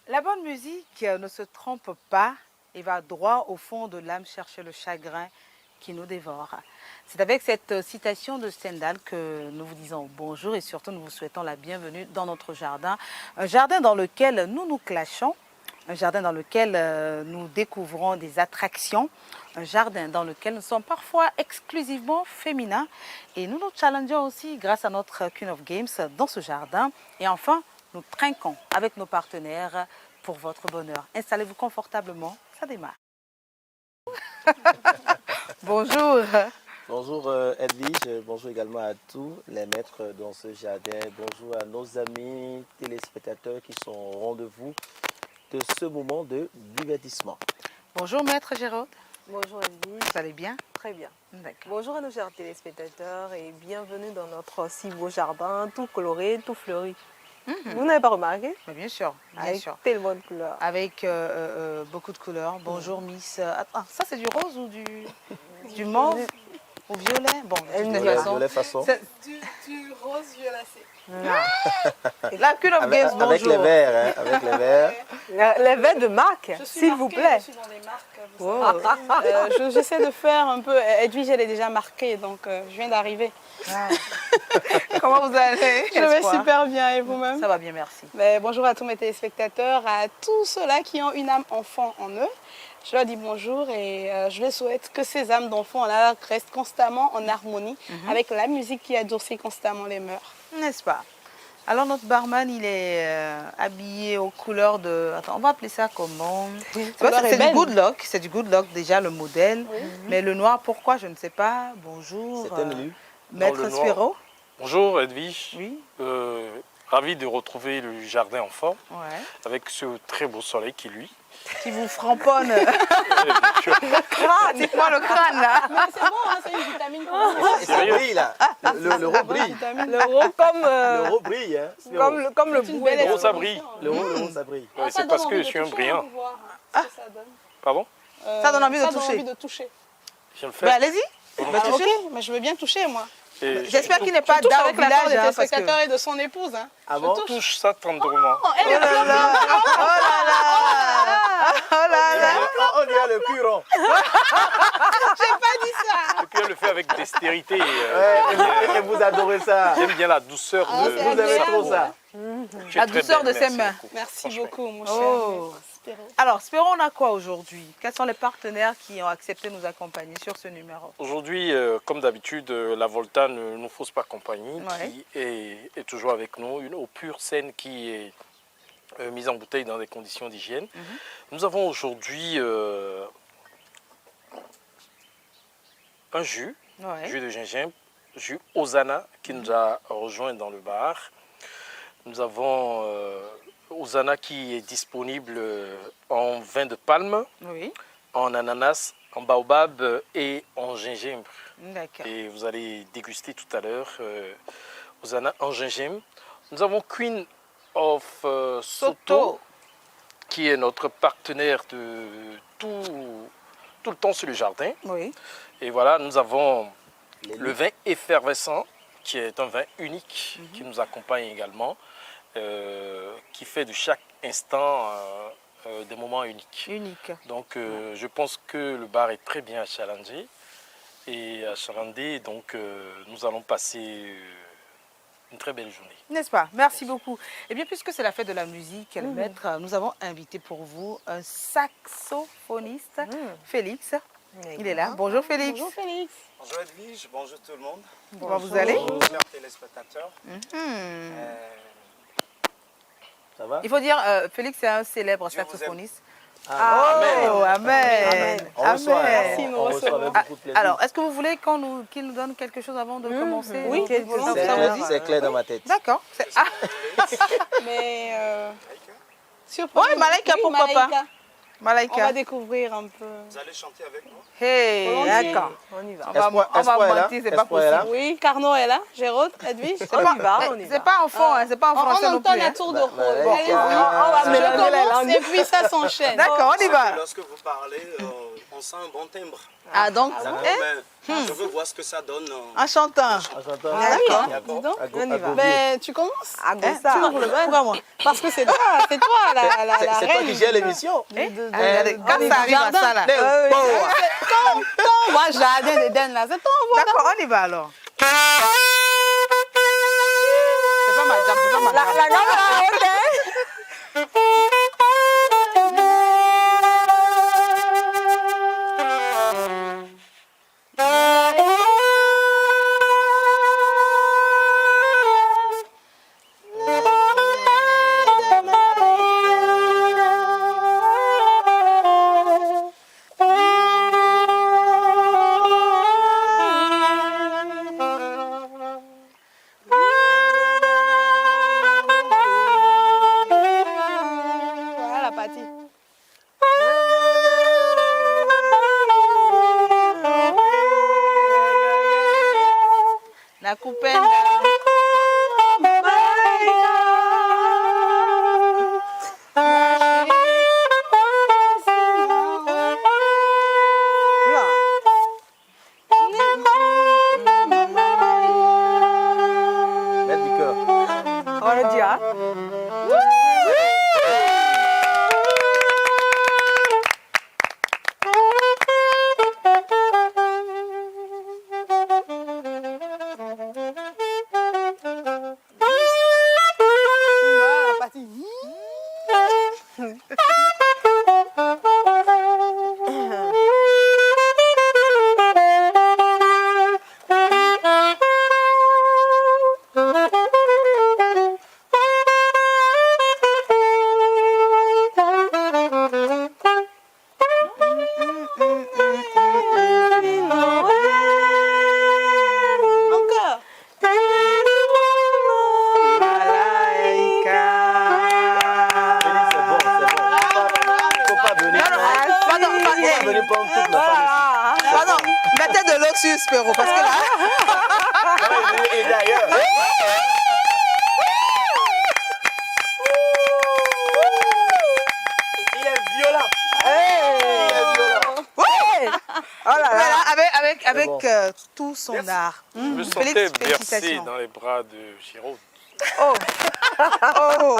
La bonne musique ne se trompe pas et va droit au fond de l'âme chercher le chagrin qui nous dévore. C'est avec cette citation de Stendhal que nous vous disons bonjour et surtout nous vous souhaitons la bienvenue dans notre jardin. Un jardin dans lequel nous nous clashons, un jardin dans lequel nous découvrons des attractions, un jardin dans lequel nous sommes parfois exclusivement féminins et nous nous challengeons aussi grâce à notre Queen of Games dans ce jardin. Et enfin, nous trinquons avec nos partenaires pour votre bonheur. Installez-vous confortablement, ça démarre. Bonjour. Bonjour Edwige, bonjour également à tous les maîtres dans ce jardin. Bonjour à nos amis téléspectateurs qui sont au rendez-vous de ce moment de divertissement. Bonjour Maître Gérald. Bonjour Edwige. Vous allez bien? Très bien. D'accord. Bonjour à nos chers téléspectateurs et bienvenue dans notre si beau jardin, tout coloré, tout fleuri. Vous n'avez pas remarqué? Mais bien sûr, bien Avec sûr. tellement de couleurs. Avec beaucoup de couleurs. Bonjour Miss. Attends, ça c'est du rose ou du mauve ou violet? Bon, de toute façon. Violet façon. Du rose violacé. Et la Queen of Games, bonjour. Avec les verres, hein, avec les verres. Les verres de marque, s'il vous plaît. Je suis dans les marques. Oh. J'essaie de faire un peu. Edwige, elle est déjà marquée, donc je viens d'arriver. Ah. Comment vous allez? Je vais Espoir? super bien et vous-même? Ça va bien, merci. Bonjour à tous mes téléspectateurs, à tous ceux-là qui ont une âme enfant en eux. Je leur dis bonjour et je leur souhaite que ces âmes d'enfants-là restent constamment en harmonie avec la musique qui adoucit constamment les mœurs. N'est-ce pas? Alors notre barman, il est habillé aux couleurs de... Attends, on va appeler ça comment? C'est du good luck, c'est du good luck déjà le modèle. Mais le noir, pourquoi? Je ne sais pas. Bonjour. C'est un élu. Maître Spiro. Bonjour Edwige. Oui. Ravi de retrouver le jardin en forme Ouais. avec ce très beau soleil qui lui. Qui vous framponne. Ah, dites-moi le crâne là. Mais c'est bon, hein, c'est une vitamine pour vous. Et ça brille là. L'euro brille. L'euro comme, L'euro brille. Hein. comme le C'est une bouet. belle L'euro, ça brille. L'euro, ça brille. Ouais, c'est parce que je suis un brillant. Pardon? Ça donne envie de Ça donne toucher. envie de toucher. Je viens le Ben, faire. allez-y. Volontiers. Ben, Ah, ok, touchez. mais je veux bien toucher moi. Et J'espère qu'il n'est pas Je touche d'art au avec l'accord village. des Hein, parce que... téléspectateurs et de son épouse. Hein. Ah bon? je touche ça tendrement. Oh là là. Oh là là. Oh là là. On dirait le curon. Et puis elle le fait avec dextérité. Et vous adorez ça. J'aime bien la douceur Ah, de... c'est Vous aimez trop ça. Tu es La très douceur belle, de ses merci mains. beaucoup. Merci Franchement. beaucoup mon Oh. cher Spiro. Alors, Spiro, on a quoi aujourd'hui? Quels sont les partenaires qui ont accepté de nous accompagner sur ce numéro? Aujourd'hui, comme d'habitude, la Volta ne nous fausse pas compagnie, Ouais. qui est toujours avec nous, une eau pure, saine, qui est mise en bouteille dans des conditions d'hygiène. Nous avons aujourd'hui un jus, Ouais. jus de gingembre, jus Osana, qui nous a rejoint dans le bar. Nous avons Osana qui est disponible en vin de palme, Oui. en ananas, en baobab et en gingembre. D'accord. Et vous allez déguster tout à l'heure Osana en gingembre. Nous avons Queen of Soto, qui est notre partenaire de tout le temps sur le jardin. Oui. Et voilà, nous avons le vin effervescent, qui est un vin unique, qui nous accompagne également, qui fait de chaque instant des moments uniques. Unique. Donc je pense que le bar est très bien achalandé et achalandé, donc nous allons passer une très belle journée. N'est-ce pas? Merci beaucoup. Eh bien, puisque c'est la fête de la musique, le maître, nous avons invité pour vous un saxophoniste, Félix. Il est là. Bonjour Félix. Bonjour Félix. Bonjour Edwige, bonjour tout le monde. Comment vous allez? Bonjour chers téléspectateurs. Ça va? Il faut dire, Félix est un célèbre Dieu vous saxophoniste. Amen. Oh, amen. On reçoit, hein. Merci, nous On reçoit recevons. avec beaucoup de plaisir. Alors, est-ce que vous voulez qu'il nous donne quelque chose avant de commencer? Oui, Quelque chose volontiers. ça vous dit? C'est clair dans ma tête. D'accord. Ah, Mais Ouais, Malaika pour papa. On va Malaika. découvrir un peu. Vous allez chanter avec nous? Hey, Volontiers. d'accord. On y va. On va Espoir est là? mentir, c'est pas Espoir est là? possible. Oui, Carnot est là, Gérald, Edwige. C'est pas, c'est pas en fond, hein, c'est pas en On français non entend plus. la Hein. tour de rôle. Malaika. Allez-y. On va Je mélanger les commence langues. et puis ça s'enchaîne. D'accord, on y va. Lorsque vous parlez, on on sent un bon timbre. Ah, donc, D'accord, mais je veux voir ce que ça donne. en chantant. Enchanteur. D'accord. Dis donc. On y va. Mais tu commences. À Hein, Gossa. tu m'ouvres le bal. Pourquoi moi? Parce que c'est toi la C'est toi reine. qui gères l'émission. Allez, quand ça arrive à ça, là. Ton voix jardin d'Éden là, c'est ton voix. D'accord, on y va alors. C'est pas ma gamme, c'est pas ma La gamme. gamme, ok. Voilà la partie. La coupelle. Mettre du cœur. On le dit, hein? Voilà la partie. Encore. Félix, c'est bon, c'est bon. Faut pas venir. Pardon, Faut pas venir prendre toute ma famille. pardon, mettez de l'eau sur Spéro parce que là, Et d'ailleurs, il est violent. Il est violent. Oh là là. voilà, avec bon. tout son art. Je me Félix, sentais bercé félicitations. dans les bras de Giraud. Oh, oh, oh,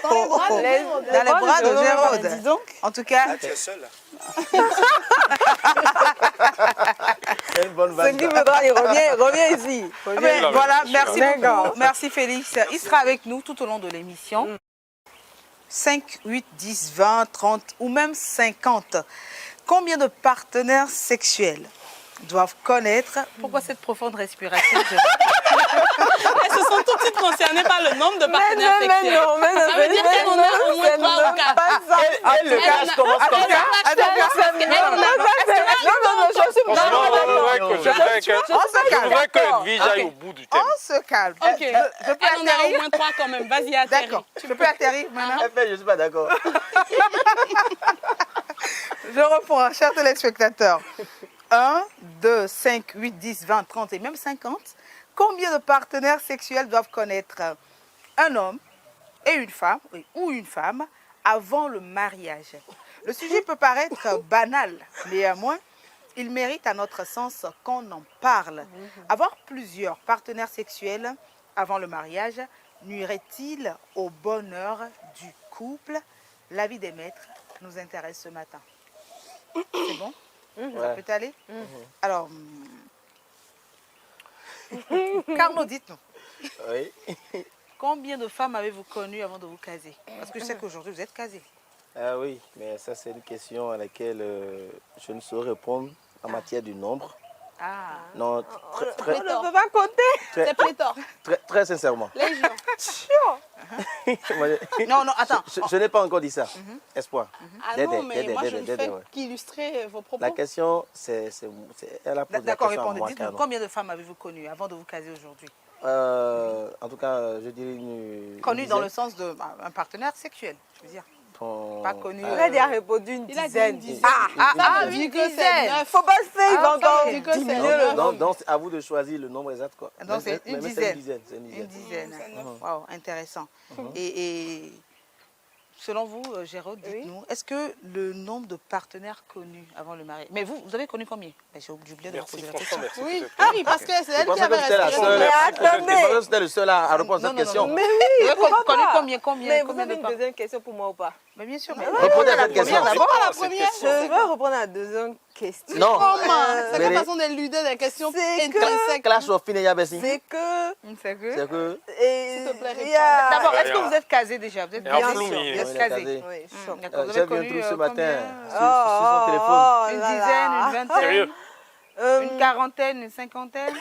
oh. Dans les bras de Géraude. Dis donc. En tout cas, Tu es seul. C'est une bonne Ce vanne. qui voudra, il revient ici. mais là, voilà, oui, merci D'accord. beaucoup. Merci Félix. Il sera avec nous tout au long de l'émission. 5, 8, 10, 20, 30 ou même 50. Combien de partenaires sexuels doivent connaître? Pourquoi cette profonde respiration? Elles se sont tout de suite concernées par le nombre de partenaires sexuels. non, mais Ça veut dire qu'elle en a au moins 3 ou 4. Pas ça. Elle, le cache commence comme ça. Non, je suis Franchement, je voudrais que Edwige aille au bout du thème. On se calme. Ok. Je peux Elle en a au atterrir? moins 3 quand même. Vas-y, atterris. D'accord. Je peux atterrir maintenant? Elle fait, je suis pas d'accord. Je reprends, chers téléspectateurs. 1, 2, 5, 8, 10, 20, 30 et même 50. Combien de partenaires sexuels doivent connaître un homme et une femme, ou une femme, avant le mariage? Le sujet peut paraître banal, néanmoins, il mérite à notre sens qu'on en parle. Avoir plusieurs partenaires sexuels avant le mariage nuirait-il au bonheur du couple? L'avis des maîtres nous intéresse ce matin. C'est bon? Ça Ouais. peut aller? Alors, Carlo, dites-nous, Oui. combien de femmes avez-vous connues avant de vous caser? Parce que je sais qu'aujourd'hui, vous êtes casé. Ah oui, mais ça c'est une question à laquelle je ne saurais répondre en matière du nombre. Ah, Non, On ne peut pas compter. très, C'est pléthore. très sincèrement. Légion. Moi, non, non, attends. je n'ai pas encore dit ça. Espoir. Ah Dédé, non, mais dédé, moi je dédé, ne dédé, fais ouais. qu'illustrer vos propos. La question, elle a posé la D'accord, question à répondez. moi, Dites-nous, Carlo. combien de femmes avez-vous connues avant de vous caser aujourd'hui? En tout cas, je dirais une. Connues dans le dizaine. sens d'un partenaire sexuel, je veux dire. Bon, Pas connu. Il a déjà répondu une Il a dit dizaine. une dizaine. Ah, vu une que c'est dizaine. 9. Faut pas se faire, il va Ah, encore ok. Vu que c'est diminuer neuf. le nombre. donc, c'est à vous de choisir le nombre exact, quoi. Donc, c'est Mais une c'est dizaine. une dizaine. C'est une Une dizaine. dizaine. Wow, intéressant. Et selon vous, Gérald, dites-nous, est-ce que le nombre de partenaires connus avant le mariage... Mais vous avez connu combien? J'ai oublié de vous Merci, poser la franchement, question. merci. Oui, c'est- oui, parce que c'est Je elle qui pensais avait que c'était la respiré. seule. Mais Je pensais attendez. que c'était le seul à répondre à cette Non, non, question. non. Mais Vous oui, avez pourquoi connu pas? combien Mais vous combien avez de une par- deuxième question pour moi ou pas? Mais bien sûr, mais Répondez à la cette question. première d'abord. Pas la cette première. question. Je vais reprendre la deuxième question. Non. Comment? C'est mais- la façon d'éluder des questions C'est que- intrinsèques. Clash of Fineya Bessie. C'est que... C'est que... C'est que. Et S'il te plaît, il y a- D'abord, Ouais, est-ce que ouais. vous êtes casé déjà? Vous êtes Et en bien flou, sûr, oui. vous Ouais, êtes il est casé. casé. Oui, choc. D'accord, vous J'ai avez vu un connu truc ce combien matin Oh, sur son téléphone. oh Une là dizaine, là. une vingtaine, Sérieux? une quarantaine, une cinquantaine?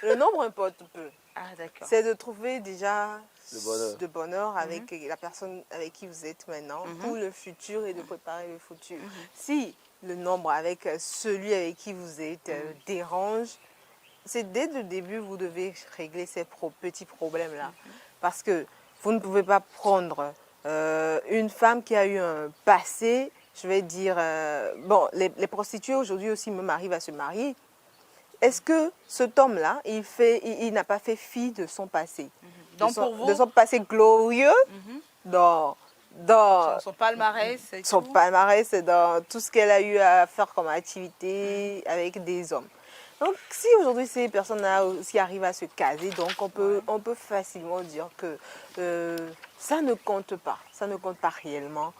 Le nombre importe peu. Ah, d'accord. C'est de trouver déjà Le bonheur. de bonheur avec la personne avec qui vous êtes maintenant pour le futur et de préparer le futur. Si le nombre avec celui avec qui vous êtes dérange, c'est dès le début vous devez régler ces petits problèmes-là. Parce que vous ne pouvez pas prendre une femme qui a eu un passé, je vais dire, bon, les prostituées aujourd'hui aussi même arrivent à se marier. Est-ce que cet homme-là, il n'a pas fait fi de son passé, Donc de son, pour vous, de son passé glorieux dans son palmarès, c'est son tout. palmarès, et dans tout ce qu'elle a eu à faire comme activité avec des hommes. Donc, si aujourd'hui ces personnes-là aussi arrivent à se caser, donc on peut facilement dire que ça ne compte pas, réellement.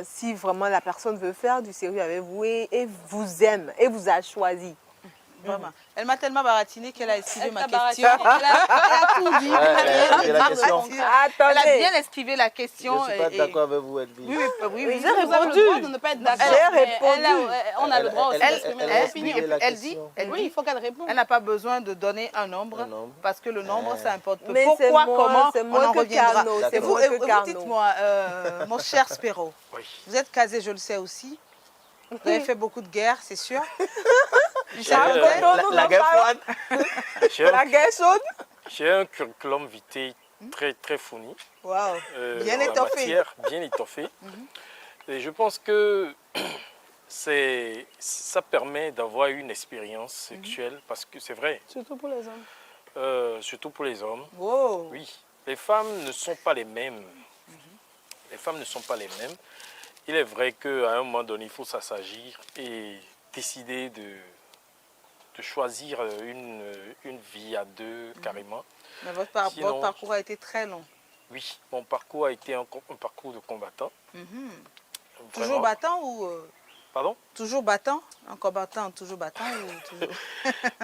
Si vraiment la personne veut faire du sérieux avec vous et vous aime et vous a choisi. Vraiment. Elle m'a tellement baratiné qu'elle a esquivé ma t'a question. baratiné. Elle a tout dit. Ouais, Elle la a question. tout dit. Elle a Attendez, bien esquivé la Je question. ne suis pas et- d'accord avec vous, Edwige. Oui, oui, oui, oui. j'ai Vous avez le répondu. droit de ne pas être d'accord. J'ai mais répondu. on a le droit aussi Elle- d'exprimer elle- nos elle- opinions. elle- la Elle dit, question. elle Oui, dit, il faut qu'elle réponde. elle n'a pas besoin de donner un nombre, Un nombre. parce que le nombre, ça importe peu. mais c'est Pourquoi, moins, comment, c'est on moins en que reviendra. Carnot, c'est Et vous, moins et que vous Carnot. dites-moi, mon cher Spéro, Oui. vous êtes casé, je le sais aussi. Vous avez fait beaucoup de guerres, c'est sûr. La guerre froide. J'ai un- La guerre chaude. J'ai un curriculum vitae très, très fourni. Waouh. Bien en la étoffé. matière, bien étoffé. Et je pense que ça permet d'avoir une expérience sexuelle, parce que c'est vrai, Surtout pour les hommes. surtout pour les hommes. Wow. Oui, les femmes ne sont pas les mêmes. Les femmes ne sont pas les mêmes. Il est vrai qu'à un moment donné, il faut s'assagir et décider de choisir une vie à deux carrément. Mais votre Sinon- parcours a été très long. Oui, mon parcours a été un parcours de combattant. Toujours Vraiment. battant ou... Pardon? toujours battant? Un combattant, toujours battant ou toujours...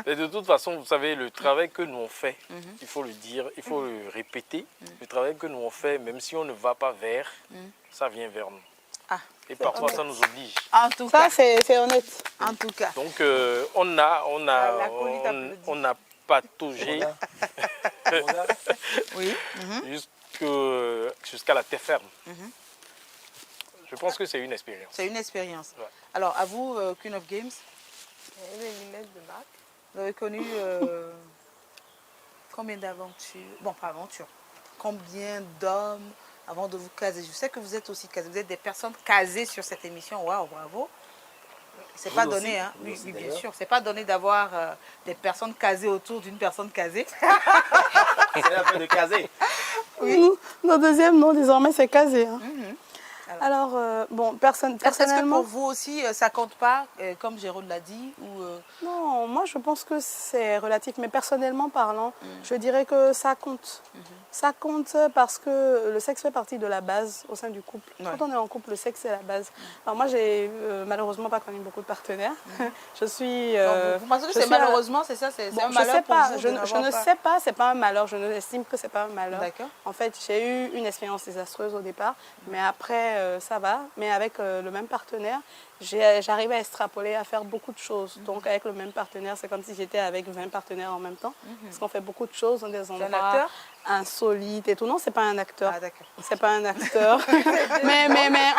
Mais de toute façon, vous savez, le travail que nous on fait, il faut le dire, il faut le répéter. Le travail que nous on fait, même si on ne va pas vers, ça vient vers nous. Ah, Et parfois, ça nous oblige. En tout Ça, cas, c'est honnête. en tout cas. Donc, La colite applaudit. on a pataugé Oui. jusqu'à la terre ferme. Je pense que c'est une expérience. C'est une expérience. Ouais. Alors, à vous, Queen of Games, Les lunettes de Marc. vous avez connu combien d'aventures? Bon, pas aventures. Combien d'hommes avant de vous caser? Je sais que vous êtes aussi casés. Vous êtes des personnes casées sur cette émission. Waouh, bravo. C'est Vous pas aussi, donné, hein? vous Oui, aussi, oui, bien d'ailleurs. sûr. C'est pas donné d'avoir des personnes casées autour d'une personne casée. C'est la fin de caser. Nous, notre deuxième nom, désormais, c'est casé. Hein. Alors, bon, Est-ce que personnellement... pour vous aussi, ça compte pas, comme Jérôme l'a dit ou, Non, moi je pense que c'est relatif, mais personnellement parlant, je dirais que ça compte. Ça compte parce que le sexe fait partie de la base au sein du couple. Ouais. Quand on est en couple, le sexe c'est la base. Alors moi j'ai malheureusement pas connu beaucoup de partenaires. Je suis... vous pensez que je c'est suis à- malheureusement, c'est ça, c'est Bon, un je malheur sais pour pas, vous je de ne n'avoir pas- sais pas, c'est pas un malheur, je estime que c'est pas un malheur. D'accord. En fait, j'ai eu une expérience désastreuse au départ, mais après ça va. Mais avec le même partenaire, j'arrive à extrapoler, à faire beaucoup de choses. Donc avec le même partenaire, c'est comme si j'étais avec 20 partenaires en même temps, parce qu'on fait beaucoup de choses dans des C'est endroits un acteur? insolites et tout. Non, c'est pas un acteur. Ah, d'accord. C'est pas un acteur. mais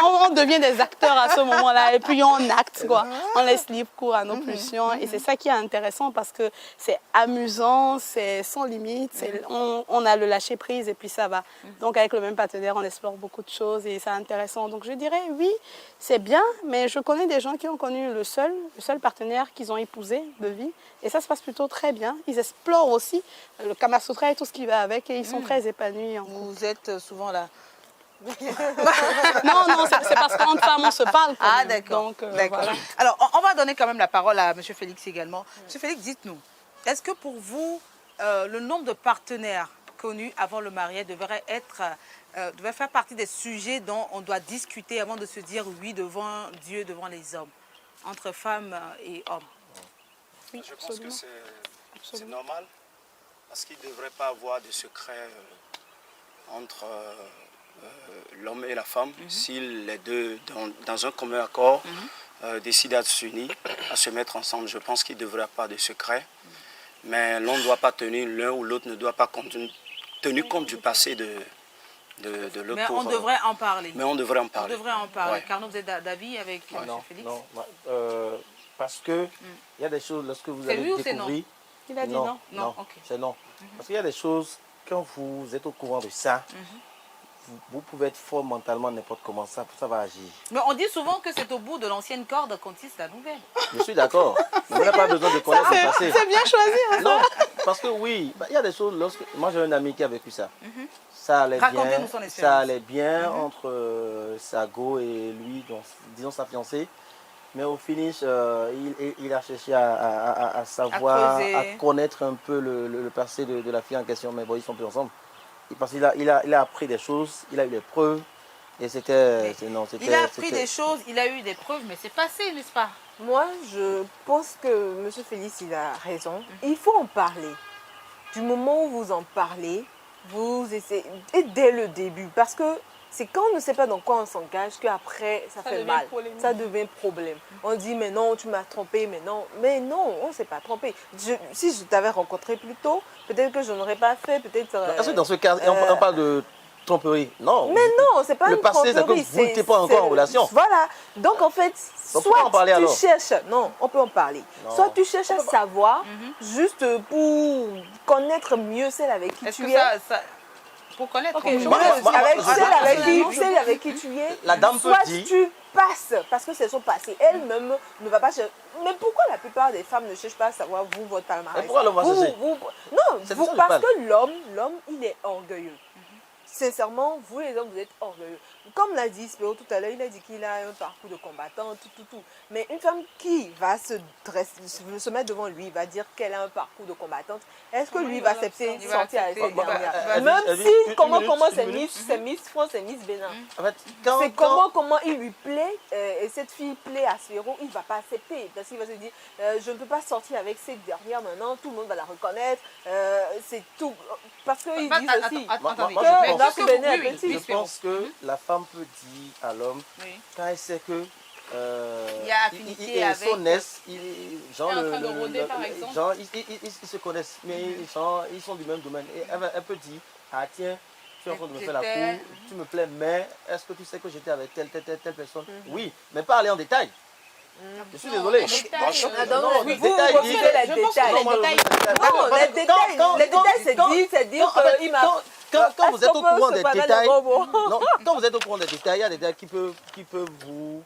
on devient des acteurs à ce moment-là. Et puis on acte, quoi. On laisse libre cours à nos pulsions. Et c'est ça qui est intéressant parce que c'est amusant, c'est sans limite. On a le lâcher prise et puis ça va. Donc avec le même partenaire, on explore beaucoup de choses et c'est intéressant. Donc je dirais oui, c'est bien, mais je connais des gens qui ont connu le seul partenaire qu'ils ont épousé de vie. Et ça se passe plutôt très bien. Ils explorent aussi le Kama Sutra et tout ce qui va avec et ils sont très épanouis. En couple. Vous êtes souvent là. Non, non, c'est parce qu'entre femmes, on se parle. quand Ah, même. d'accord. Donc, D'accord. voilà. Alors, on va donner quand même la parole à M. Félix également. M. Félix, dites-nous, est-ce que pour vous, le nombre de partenaires connus avant le mariage devrait faire partie des sujets dont on doit discuter avant de se dire oui devant Dieu, devant les hommes, entre femmes et hommes? Oui, Je pense absolument. que c'est normal parce qu'il ne devrait pas avoir de secret entre l'homme et la femme si les deux, dans un commun accord, décident à s'unir, à se mettre ensemble. Je pense qu'il ne devrait pas de secret. Mais l'on ne doit pas tenir, l'un ou l'autre ne doit pas tenir compte du passé de l'autre. Mais on devrait en parler. Mais on devrait en parler. On devrait en parler. Ouais. Carnot, vous êtes d'avis avec M. Non, Félix? non, parce que il y a des choses, lorsque vous C'est allez oui ou c'est non? découvrir... Il a dit non. Non, ok. c'est non. Parce qu'il y a des choses, quand vous êtes au courant de ça, vous pouvez être fort mentalement n'importe comment, ça va agir. Mais on dit souvent que c'est au bout de l'ancienne corde qu'on tisse la nouvelle. Je suis d'accord. Mais on n'a pas besoin de connaître le passé. C'est bien choisi. Hein, Non, parce que oui, il y a des choses, moi j'ai un ami qui a vécu ça. Ça allait Racontez-nous bien, son expérience. ça allait bien entre Sago et lui, donc, disons sa fiancée. Mais au finish, il a cherché à savoir, creuser. à connaître un peu le passé de la fille en question. Mais bon, ils sont plus ensemble. Parce qu'il a appris des choses, il a eu des preuves. Et c'était... Il a appris des choses, il a eu des preuves, mais c'est passé, n'est-ce pas? Moi, je pense que M. Félix, il a raison. Il faut en parler. Du moment où vous en parlez, vous essayez, et dès le début, parce que c'est quand on ne sait pas dans quoi on s'engage qu'après, ça fait devient mal. polémique. Ça devient problème. On dit, mais non, tu m'as trompé, mais non, on ne s'est pas trompé. Si je t'avais rencontré plus tôt, peut-être que je n'aurais pas fait, peut-être... Est-ce que dans ce cas, on parle de tromperie? Non. Mais non, c'est pas Le une passé, c'est que tromperie, vous n'étiez pas encore en relation. Voilà. Donc, en fait, Donc, pourquoi en parler alors? cherches... Non, on peut en parler. Non. Soit tu cherches à savoir, juste pour connaître mieux celle avec qui Est-ce tu que es. pour connaître, Ok, on peut- je Avec moi, celle avec qui tu es. La dame peut soit dire- tu passes, parce que c'est son passé. Elle-même ne va pas chercher. Mais pourquoi la plupart des femmes ne cherchent pas à savoir, vous, votre palmarès? Mais pourquoi l'homme va chercher? Non, C'est de ça que je parce parle. que l'homme, il est orgueilleux. Sincèrement, vous les hommes, vous êtes orgueilleux. Comme l'a dit Spéo tout à l'heure, il a dit qu'il a un parcours de combattant, tout. Mais une femme qui va se mettre devant lui, va dire qu'elle a un parcours de combattante, est-ce que lui va accepter de Il va sortir avec accepter. cette dernière? Vas-y, Même vas-y, si, une comment minute, c'est une minute. Miss France et Miss Bénin. En fait, C'est comment il lui plaît, et cette fille plaît à Spéro, il ne va pas accepter. Parce qu'il va se dire, je ne peux pas sortir avec cette dernière maintenant, tout le monde va la reconnaître, c'est tout. Parce qu'ils disent aussi... Attendez. Moi, Mais je pense- qu'est-ce que vous- Oui, oui, Je oui, Spéro. pense que la femme peut dire à l'homme, Oui. quand elle sait que Il y a affinité avec- son est, genre, Elle est en train de rôder, par exemple. genre, ils se connaissent, mais ils sont du même domaine. Et elle peut dire, ah tiens, tu es en train de me faire la J'étais- cour, tu me plais, mais est-ce que tu sais que j'étais avec telle personne? Oui, mais pas aller en détail. Je suis désolé. Attends, oui, vous détail, refusez les je pense que détails. Non, moi, détails- Non, les détails, c'est dire qu'il m'a... Quand vous êtes au Est-ce qu'on peut courant se des parler le détails, robot? non, quand vous êtes au courant des détails, il y a des détails qui peuvent vous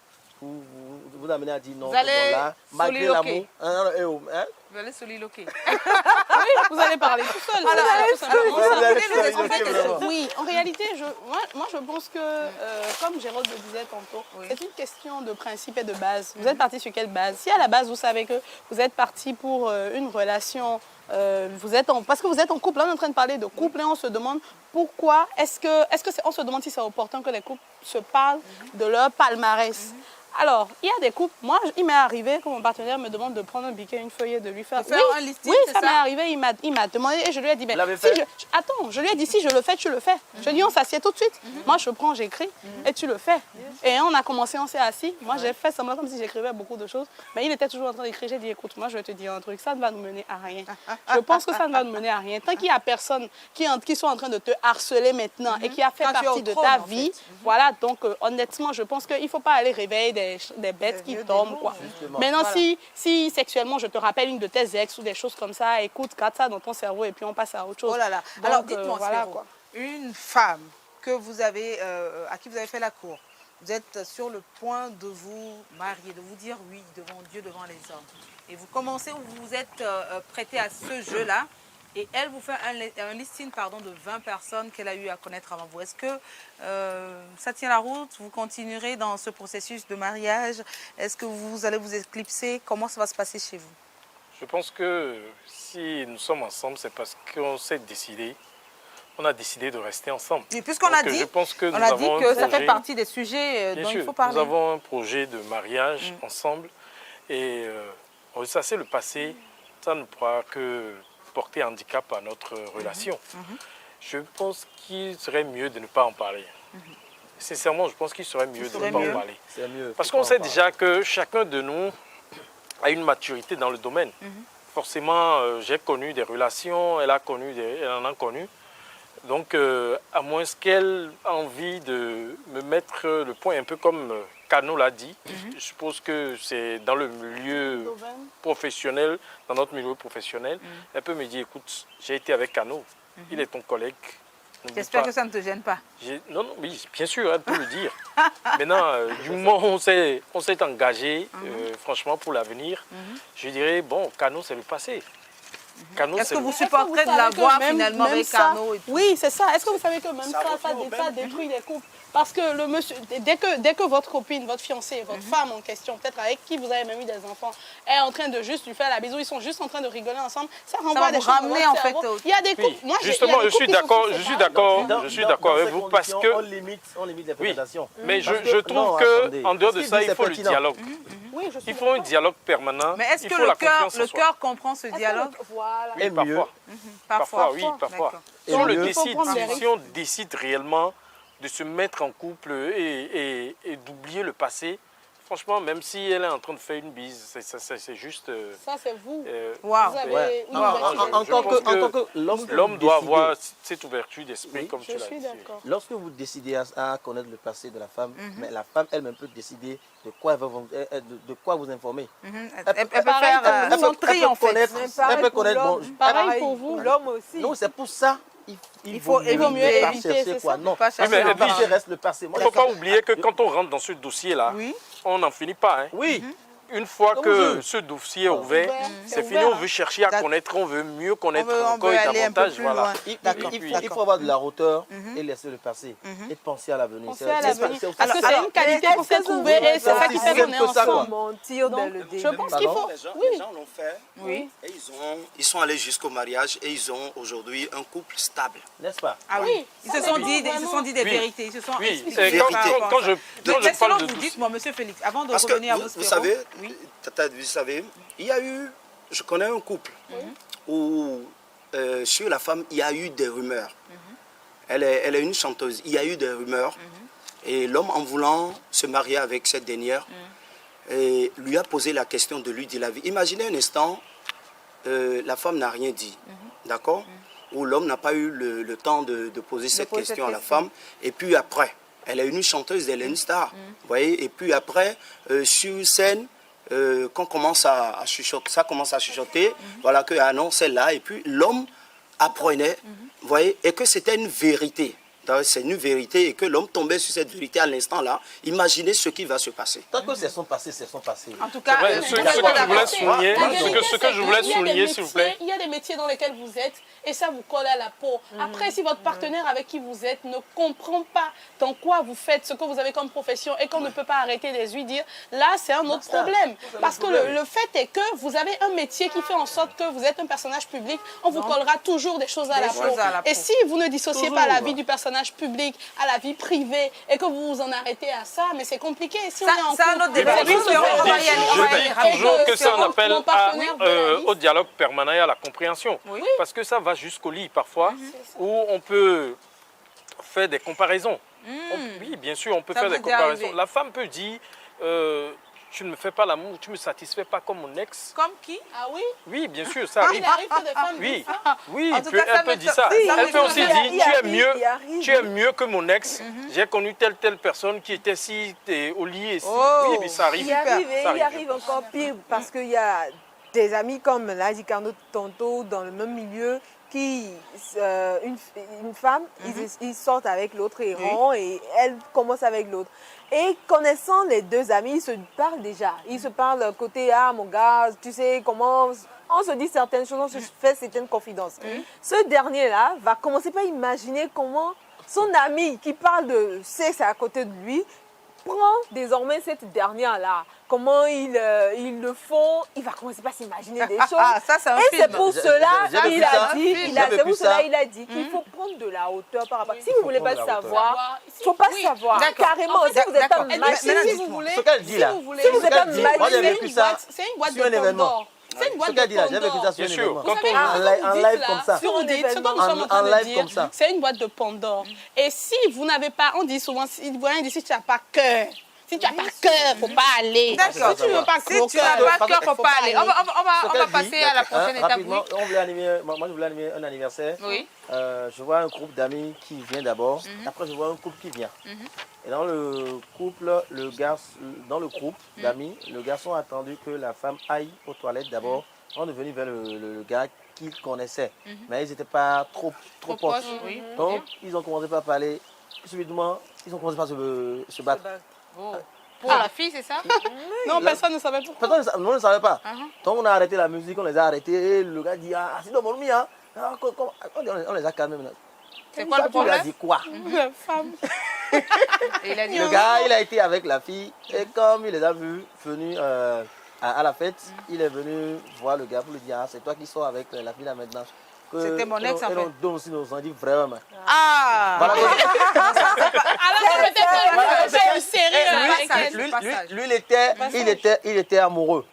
amener à dire non, Vous allez bon, là, malgré soliloquer. l'amour. Hein? Vous allez soliloquer. Oui, vous allez parler tout seul. c'est tout simplement ça. Vous allez En fait, vraiment. Oui, en réalité, moi je pense que, comme Gérald le disait tantôt, Oui. c'est une question de principe et de base. Vous êtes parti sur quelle base? Si à la base, vous savez que vous êtes parti pour une relation, parce que vous êtes en couple, là on est en train de parler de couple et on se demande pourquoi, on se demande si c'est opportun que les couples se parlent de leur palmarès. Alors, il y a des couples, moi, il m'est arrivé que mon partenaire me demande de prendre un biquet, une feuille et de lui faire... De faire un listing, oui, c'est ça m'est ça? arrivé, il m'a demandé et je lui ai dit, Vous l'avez si fait? attends, je lui ai dit, si je le fais, tu le fais. Je lui ai dit, on s'assied tout de suite. Moi, je prends, j'écris et tu le fais. Et on a commencé, on s'est assis. Moi, j'ai fait semblant comme si j'écrivais beaucoup de choses. Mais il était toujours en train d'écrire. J'ai dit, écoute, moi, je vais te dire un truc, ça ne va nous mener à rien. Je pense que ça ne va nous mener à rien. Tant qu'il n'y a personne qui sont en train de te harceler maintenant et qui a fait Quand tu es au partie de trône, ta en fait. vie, voilà, donc honnêtement, je pense qu'il ne faut pas aller réveiller des bêtes qui vieux tombent. démons, Quoi. Justement. Maintenant, Voilà. si sexuellement, je te rappelle une de tes ex ou des choses comme ça, écoute, garde ça dans ton cerveau et puis on passe à autre chose. Oh là là. Donc, Alors, dites-moi, voilà, Spéro, quoi. une femme que vous avez, à qui vous avez fait la cour, vous êtes sur le point de vous marier, de vous dire oui devant Dieu, devant les hommes. Et vous commencez, ou vous vous êtes prêté à ce jeu-là, et elle vous fait un listing pardon, de 20 personnes qu'elle a eu à connaître avant vous. Est-ce que ça tient la route? Vous continuerez dans ce processus de mariage? Est-ce que vous allez vous éclipser? Comment ça va se passer chez vous? Je pense que si nous sommes ensemble, c'est parce qu'on s'est décidé. On a décidé de rester ensemble. Et puisqu'on a dit, je pense que on a dit que ça fait partie des sujets dont il faut parler. Nous avons un projet de mariage ensemble et ressasser le passé, ça ne pourra que porter handicap à notre relation. Je pense qu'il serait mieux de ne pas en parler. Sincèrement, je pense qu'il serait mieux de ne pas en parler. C'est mieux. Parce qu'on sait déjà que chacun de nous a une maturité dans le domaine. Forcément, j'ai connu des relations, elle en a connu. Donc, à moins qu'elle ait envie de me mettre le point, un peu comme Cano l'a dit, je suppose que c'est dans le milieu professionnel, dans notre milieu professionnel, elle peut me dire, écoute, j'ai été avec Cano, il est ton collègue. J'espère que ça ne te gêne pas. Non, non, oui, bien sûr, elle peut le dire. Maintenant, du moment où on s'est engagé, franchement, pour l'avenir, je dirais, bon, Cano, c'est le passé. Est-ce que vous supporterez de la voir finalement avec Cano? Oui, c'est ça. Est-ce que vous savez que même ça détruit les couples? Parce que le monsieur, dès que votre copine, votre fiancée, votre femme en question, peut-être avec qui vous avez même eu des enfants, est en train de juste lui faire la bisou, ils sont juste en train de rigoler ensemble, ça renvoie des choses dans votre cerveau. Il y a des couples. Moi, justement, je suis d'accord avec vous parce que on limite les fréquentations. Mais je trouve qu'en dehors de ça, il faut le dialogue. Oui, il faut un dialogue permanent. Mais est-ce que le cœur comprend ce dialogue? Oui, parfois. Parfois, oui, parfois. Si on décide réellement de se mettre en couple et d'oublier le passé, franchement, même si elle est en train de faire une bise, c'est juste... Ça, c'est vous. En tant que l'homme doit avoir cette ouverture d'esprit, comme tu l'as dit. Lorsque vous décidez à connaître le passé de la femme, mais la femme elle-même peut décider de quoi vous informer. Elle peut faire son tri, en fait. Elle peut connaître... Pareil pour vous. L'homme aussi. Non, c'est pour ça. Il vaut mieux éviter, quoi. Non, mais le passé reste le passé. Il ne faut pas oublier que quand on rentre dans ce dossier-là, on n'en finit pas. Hein. Oui. Une fois que ce dossier est ouvert, c'est fini, on veut chercher à connaître, on veut mieux connaître encore et davantage. Voilà. Il faut avoir de la hauteur et laisser le passé et penser à l'avenir. Parce que c'est une qualité qu'on s'est trouvée et c'est ça qui fait qu'on est ensemble. Mentir dès le début. Je pense qu'il faut... Les gens l'ont fait. Oui. Et ils sont allés jusqu'au mariage et ils ont aujourd'hui un couple stable. N'est-ce pas? Ah oui. Ils se sont dit des vérités. Ils se sont expliqués. Quand je parle de... Vous dites, moi, monsieur Félix, avant de revenir à vos savez, Tata, vous savez, il y a eu, je connais un couple où sur la femme, il y a eu des rumeurs. Elle est une chanteuse. Il y a eu des rumeurs. Et l'homme, en voulant se marier avec cette dernière, lui a posé la question de lui dire la vie. Imaginez un instant, la femme n'a rien dit, d'accord? Où l'homme n'a pas eu le temps de poser cette question à la femme. Et puis après, elle est une chanteuse, elle est une star. Vous voyez? Et puis après, sur scène, quand commence à chuchoter, ça commence à chuchoter, voilà que ah non, celle-là, et puis l'homme apprenait, vous voyez, et que c'était une vérité. C'est une vérité et que l'homme tombait sur cette vérité à l'instant là, imaginez ce qui va se passer. Tant que c'est son passé, c'est son passé. En tout cas, ce que je voulais souligner, s'il vous plaît. Il y a des métiers dans lesquels vous êtes et ça vous colle à la peau. Après, si votre partenaire avec qui vous êtes ne comprend pas dans quoi vous faites, ce que vous avez comme profession et qu'on ne peut pas arrêter de lui dire, là, c'est un autre problème. Parce que le fait est que vous avez un métier qui fait en sorte que vous êtes un personnage public, on vous collera toujours des choses à la peau. Et si vous ne dissociez pas la vie du personnage public à la vie privée et que vous vous en arrêtez à ça, mais c'est compliqué. Si on est en c'est un autre débat. Je dis toujours que ça en appelle au dialogue permanent et à la compréhension. Parce que ça va jusqu'au lit parfois, où on peut faire des comparaisons. Oui, bien sûr, on peut faire des comparaisons. La femme peut dire... tu ne me fais pas l'amour, tu ne me satisfais pas comme mon ex. Comme qui? Ah oui? Oui, bien sûr, ça arrive. Il arrive que des femmes disent ça. Oui, elle peut dire ça. Elle peut aussi dire, tu es mieux que mon ex. J'ai connu telle personne qui était si au lit et si. Oui, mais ça arrive. Il arrive encore pire parce qu'il y a des amis comme l'a dit Carnot tantôt dans le même milieu une femme, ils sortent avec l'autre errant et elle commence avec l'autre. Et connaissant les deux amis, ils se parlent déjà. Ils se parlent côté, ah mon gars, tu sais comment... On se dit certaines choses, on se fait certaines confidences. Ce dernier-là va commencer par imaginer comment son ami qui parle de sexe à côté de lui prend désormais cette dernière-là. Comment ils le font, il va commencer par s'imaginer des choses. Ça, c'est un Et film. c'est pour cela J'avais qu'il vu ça. a dit, J'avais vu ça. il a dit qu'il faut prendre de la hauteur par rapport. Si vous ne voulez pas prendre de la hauteur. savoir, il ne faut pas savoir. D'accord. Carrément, En fait, si vous n'êtes pas d'accord. mature, Si vous voulez, Ce qu'elle dit là. si vous voulez, Si vous êtes pas dit, mature, moi j'avais vécu ça c'est une boîte sur un de événement. Pandore. C'est une Ce boîte qu'elle dit là, de j'avais vécu ça sur un Bien sûr, événement. quand on- En live comme ça. Ce que vous dites, ce que nous En sommes en train live de comme dire, ça. c'est une boîte de Pandore. Et si vous n'avez pas, on dit souvent, si tu n'as pas cœur, si tu n'as pas cœur, faut pas aller. D'accord. Si tu ne veux pas Si tu n'as pas cœur, faut pas aller. On va passer à la prochaine étape. Rapidement, on voulait animer, moi je voulais animer un anniversaire. Oui. Je vois un groupe d'amis qui vient d'abord. Après, je vois un couple qui vient. Et dans le couple, dans le groupe d'amis, le garçon a attendu que la femme aille aux toilettes d'abord. On est venu vers le gars qu'il connaissait. Mais ils n'étaient pas trop proches. Oui. Donc, ils ont commencé par parler. Subitement, ils ont commencé par se battre. Pour la fille, c'est ça? Non, personne ne savait pourquoi. Personne ne savait pas. Donc, on a arrêté la musique, on les a arrêtés. Et le gars dit, ah, c'est dans mon nuit, hein. On les a calmés maintenant. C'est quoi le Tu lui as problème? dit quoi? La femme. Et il a dit Le gars, il a été avec la fille. Et comme il les a vus venus à la fête, il est venu voir le gars pour lui dire, ah, c'est toi qui sors avec la fille là maintenant. C'était mon ex, en fait. Et on donne aussi nos dit vraiment. Ah! Voilà. Alors peut-être que c'est une série avec elle. Lui, il était amoureux.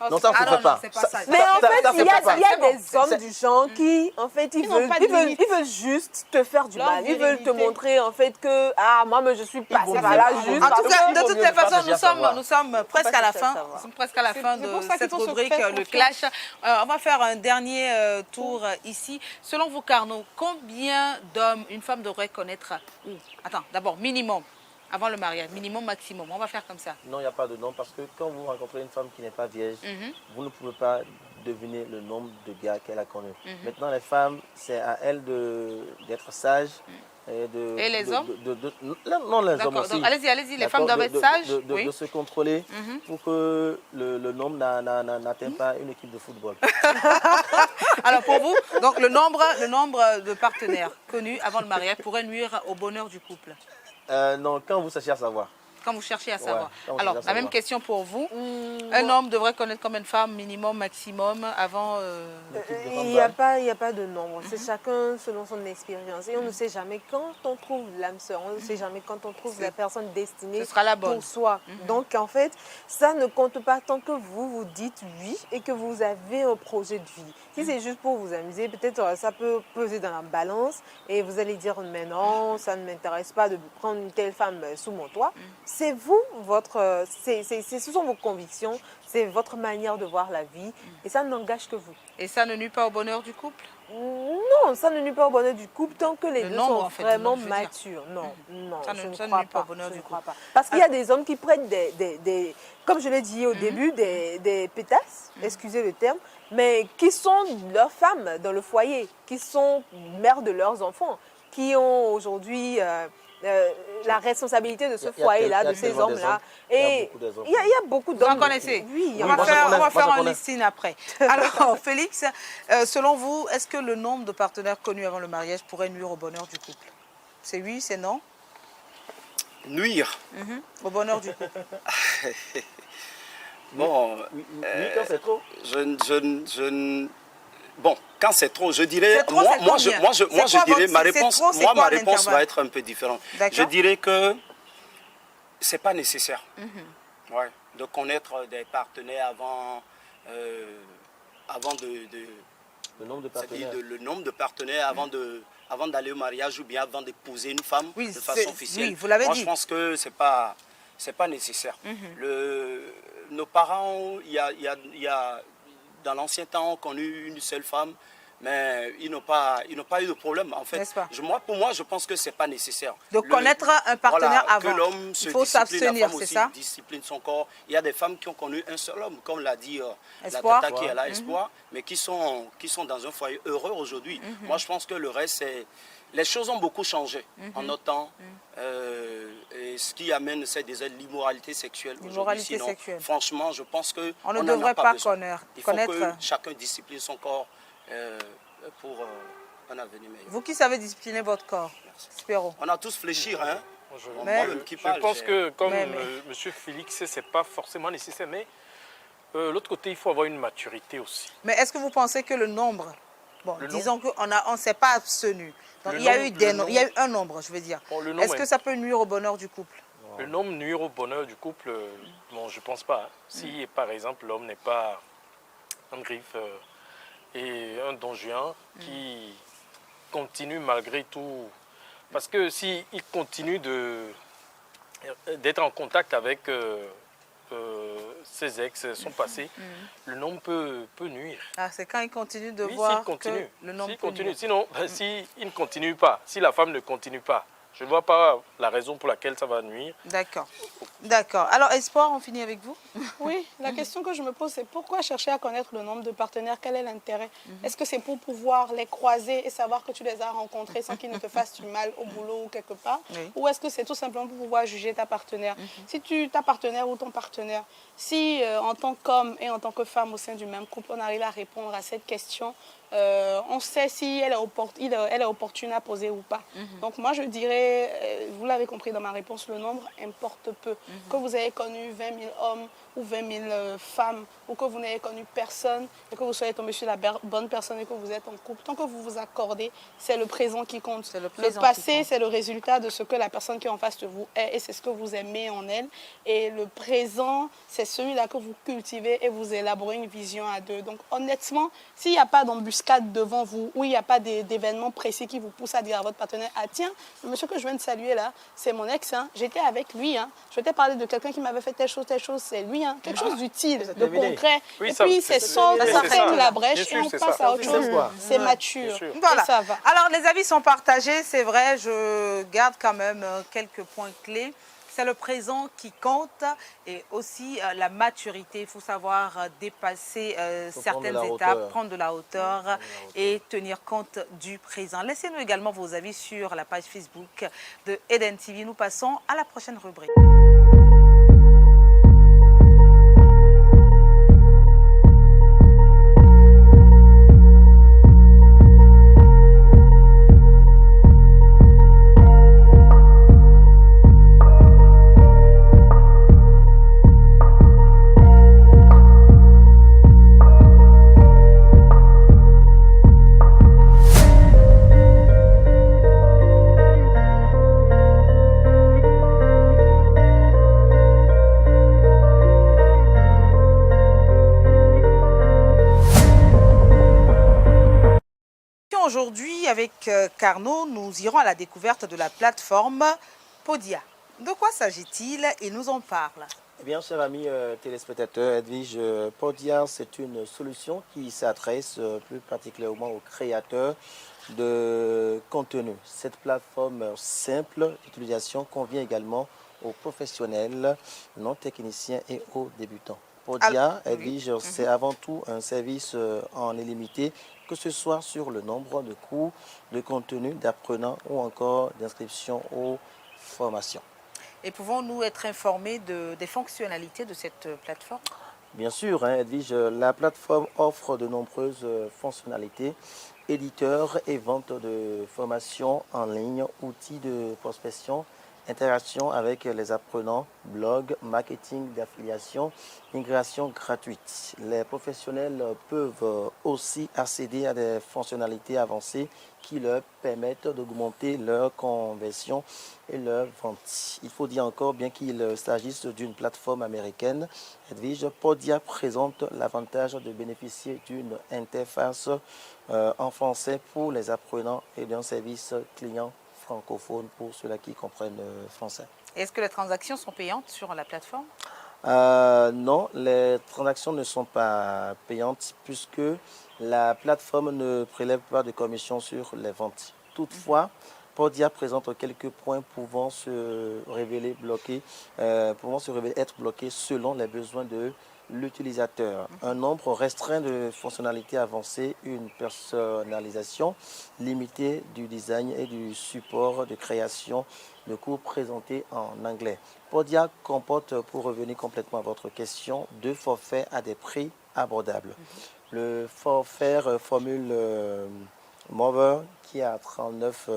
Non, ça ne Ah se non, fait pas. c'est pas ça. Mais en fait, ça, il y a, c'est pas il y a ça. des hommes du genre qui, en fait, ils n'ont veulent, pas de limite. ils veulent juste te faire du Leur mal. Ils veulent te virilité. montrer, en fait, que, ah, moi, mais je suis passée vont par là dire- juste. En parce tout que- cas, Il de vaut toutes mieux les ne pas façons, chercher à savoir. nous sommes presque à la fin. savoir. Nous sommes presque à la fin C'est pour ça de qu'il cette faut se rubrique, faire le confiance. clash. On va faire un dernier tour ici. Selon vous, Carnot, combien d'hommes une femme devrait connaître? Attends, d'abord, minimum, avant le mariage, minimum, maximum. On va faire comme ça. Non, il n'y a pas de nom parce que quand vous rencontrez une femme qui n'est pas vierge, vous ne pouvez pas deviner le nombre de gars qu'elle a connus. Maintenant, les femmes, c'est à elles d'être sages. Et les hommes? Non, les hommes D'accord, aussi. donc allez-y, les D'accord, femmes doivent être sages. de Oui. se contrôler pour que le nombre n'atteigne pas une équipe de football. Alors pour vous, donc le nombre de partenaires connus avant le mariage pourrait nuire au bonheur du couple. Non, quand vous cherchez à savoir. Quand vous cherchez à savoir. quand vous Alors, cherchez la à même savoir. question pour vous. Un homme devrait connaître combien de femmes, minimum, maximum, avant... Il n'y a pas de nombre. C'est chacun selon son expérience. Et on ne sait jamais quand on trouve l'âme sœur. On ne sait jamais quand on trouve la personne destinée Ce sera la bonne. pour soi. Donc, en fait, ça ne compte pas tant que vous dites oui et que vous avez un projet de vie. Si c'est juste pour vous amuser, peut-être ça peut peser dans la balance et vous allez dire mais non, ça ne m'intéresse pas de prendre une telle femme sous mon toit. C'est vous, ce sont vos convictions, c'est votre manière de voir la vie et ça n'engage que vous. Et ça ne nuit pas au bonheur du couple? Non, ça ne nuit pas au bonheur du couple tant que les Le deux nombre, sont en fait, vraiment je veux dire. matures. Non, non, Ça ne- je ne ça ne crois nuit pas au pas. bonheur je du ne crois couple. pas. Parce qu'il y a des hommes qui prennent comme je l'ai dit au début, des pétasses, excusez le terme, mais qui sont leurs femmes dans le foyer, qui sont mères de leurs enfants, qui ont aujourd'hui la responsabilité de ce foyer-là, de ces hommes-là. Et il y a beaucoup Vous d'hommes. en connaissez? Oui, On moi, va je faire, connais, on va moi, faire je un connais. listing après. Alors, Félix, selon vous, est-ce que le nombre de partenaires connus avant le mariage pourrait nuire au bonheur du couple? C'est oui, c'est non? Nuire. Au bonheur du couple. Bon, Oui, quand c'est trop. Bon, quand c'est trop, je dirais, C'est trop, c'est moi, je combien? C'est dirais, quoi votre- ma c'est réponse, trop, c'est moi, quoi ma réponse l'intervalle? va être un peu différente. D'accord. Je dirais que c'est pas nécessaire. Ouais, de connaître des partenaires avant Le nombre de c'est-à-dire partenaires. le nombre de partenaires avant d'aller au mariage ou bien avant d'épouser une femme Oui, de c'est- façon officielle. oui, vous l'avez Moi, dit. je pense que c'est pas nécessaire. Nos parents, il y a dans l'ancien temps, ont connu une seule femme. mais ils n'ont pas eu de problème. En fait, N'est-ce pas? pour moi, je pense que ce n'est pas nécessaire. De connaître un partenaire voilà, avant. que l'homme se Il faut discipline, la s'abstenir, femme c'est aussi ça? discipline son corps. Il y a des femmes qui ont connu un seul homme, comme l'a dit la Espoir. tata qui est là, Espoir, mais qui sont dans un foyer heureux aujourd'hui. Moi, je pense que le reste, c'est... Les choses ont beaucoup changé en notre temps. Et ce qui amène, c'est l'immoralité sexuelle aujourd'hui. L'immoralité Sinon, sexuelle. franchement, je pense que On ne n'en a devrait pas pas besoin. connaître. Il faut que chacun discipline son corps pour un avenir meilleur. Vous qui savez discipliner votre corps, Spiro. On a tous fléchir, hein. Mais- Moi-même qui Je parle, pense que, comme Mais- M. Félix, ce n'est pas forcément nécessaire, mais l'autre côté, il faut avoir une maturité aussi. Mais est-ce que vous pensez que le nombre, bon, Le disons qu'on ne s'est pas abstenu, donc Le il y a nombre- eu des le nombres, il y a eu un nombre, je veux dire. Bon, le nombre Est-ce que est- ça peut nuire au bonheur du couple? Le nombre nuire au bonheur du couple, bon, je ne pense pas. Si, par exemple, l'homme n'est pas un griffe et un don juan qui continue malgré tout. Parce que s'il continue d'être en contact avec ses ex, son passé, le nombre peut nuire. Ah, c'est quand il continue de Oui, voir s'il continue. que le nombre S'il peut continue. nuire. Sinon, s'il ne continue pas, si la femme ne continue pas, je ne vois pas la raison pour laquelle ça va nuire. D'accord. D'accord. Alors, Espoir, on finit avec vous? Oui, la question que je me pose, c'est pourquoi chercher à connaître le nombre de partenaires? Quel est l'intérêt? Est-ce que c'est pour pouvoir les croiser et savoir que tu les as rencontrés sans qu'ils ne te fassent du mal au boulot ou quelque part? Oui. Ou est-ce que c'est tout simplement pour pouvoir juger ta partenaire? Si ta partenaire ou ton partenaire, si en tant qu'homme et en tant que femme au sein du même couple, on arrive à répondre à cette question, on sait si elle est opportune à poser ou pas. Donc moi je dirais, vous l'avez compris dans ma réponse, le nombre importe peu. Que vous ayez connu 20 000 hommes ou 20 000 femmes, ou que vous n'ayez connu personne, et que vous soyez tombé sur la bonne personne et que vous êtes en couple, tant que vous vous accordez, c'est le présent qui compte. C'est le Le présent qui passé, compte. c'est le résultat de ce que la personne qui est en face de vous est, et c'est ce que vous aimez en elle. Et le présent, c'est celui-là que vous cultivez et vous élaborez une vision à deux. Donc honnêtement, s'il n'y a pas d'embuscade devant vous, ou il n'y a pas d'événement précis qui vous pousse à dire à votre partenaire, ah tiens, le monsieur que je viens de saluer là, c'est mon ex, hein. J'étais avec lui, hein. Je t'ai parlé de quelqu'un qui m'avait fait telle chose, c'est lui, hein. Quelque chose d'utile, de terminé. concret. Oui, et ça- puis c'est- c'est sans c'est- ça c'est ferme ça. la Bien brèche sûr, et on c'est passe ça. à autre chose. C'est Bien mature. sûr. Voilà. Et ça va. Alors, les avis sont partagés, c'est vrai, je garde quand même quelques points clés. C'est le présent qui compte et aussi la maturité. Il faut savoir dépasser certaines la étapes, hauteur. prendre de la hauteur et tenir compte du présent. Laissez-nous également vos avis sur la page Facebook de Eden TV. Nous passons à la prochaine rubrique. Aujourd'hui, avec Carnot, nous irons à la découverte de la plateforme Podia. De quoi s'agit-il? Il nous en parle. Eh bien, chers amis téléspectateurs, Edwige, Podia, c'est une solution qui s'adresse plus particulièrement aux créateurs de contenu. Cette plateforme simple d'utilisation convient également aux professionnels, non techniciens et aux débutants. Podia, Edwige, c'est avant tout un service en illimité, que ce soit sur le nombre de cours, de contenu, d'apprenants ou encore d'inscription aux formations. Et pouvons-nous être informés des fonctionnalités de cette plateforme? Bien sûr, hein, Edwige, la plateforme offre de nombreuses fonctionnalités, éditeurs et vente de formations en ligne, outils de prospection, interaction avec les apprenants, blog, marketing d'affiliation, migration gratuite. Les professionnels peuvent aussi accéder à des fonctionnalités avancées qui leur permettent d'augmenter leur conversion et leur vente. Il faut dire encore, bien qu'il s'agisse d'une plateforme américaine, Edwige, Podia présente l'avantage de bénéficier d'une interface en français pour les apprenants et d'un service client francophone pour ceux-là qui comprennent français. Est-ce que les transactions sont payantes sur la plateforme? Non, les transactions ne sont pas payantes puisque la plateforme ne prélève pas de commission sur les ventes. Toutefois, Podia présente quelques points pouvant se révéler être bloqués selon les besoins de l'utilisateur. Un nombre restreint de fonctionnalités avancées, une personnalisation limitée du design et du support de création de cours présentés en anglais. Podia comporte, pour revenir complètement à votre question, 2 forfaits à des prix abordables. Le forfait formule Mover qui est à 39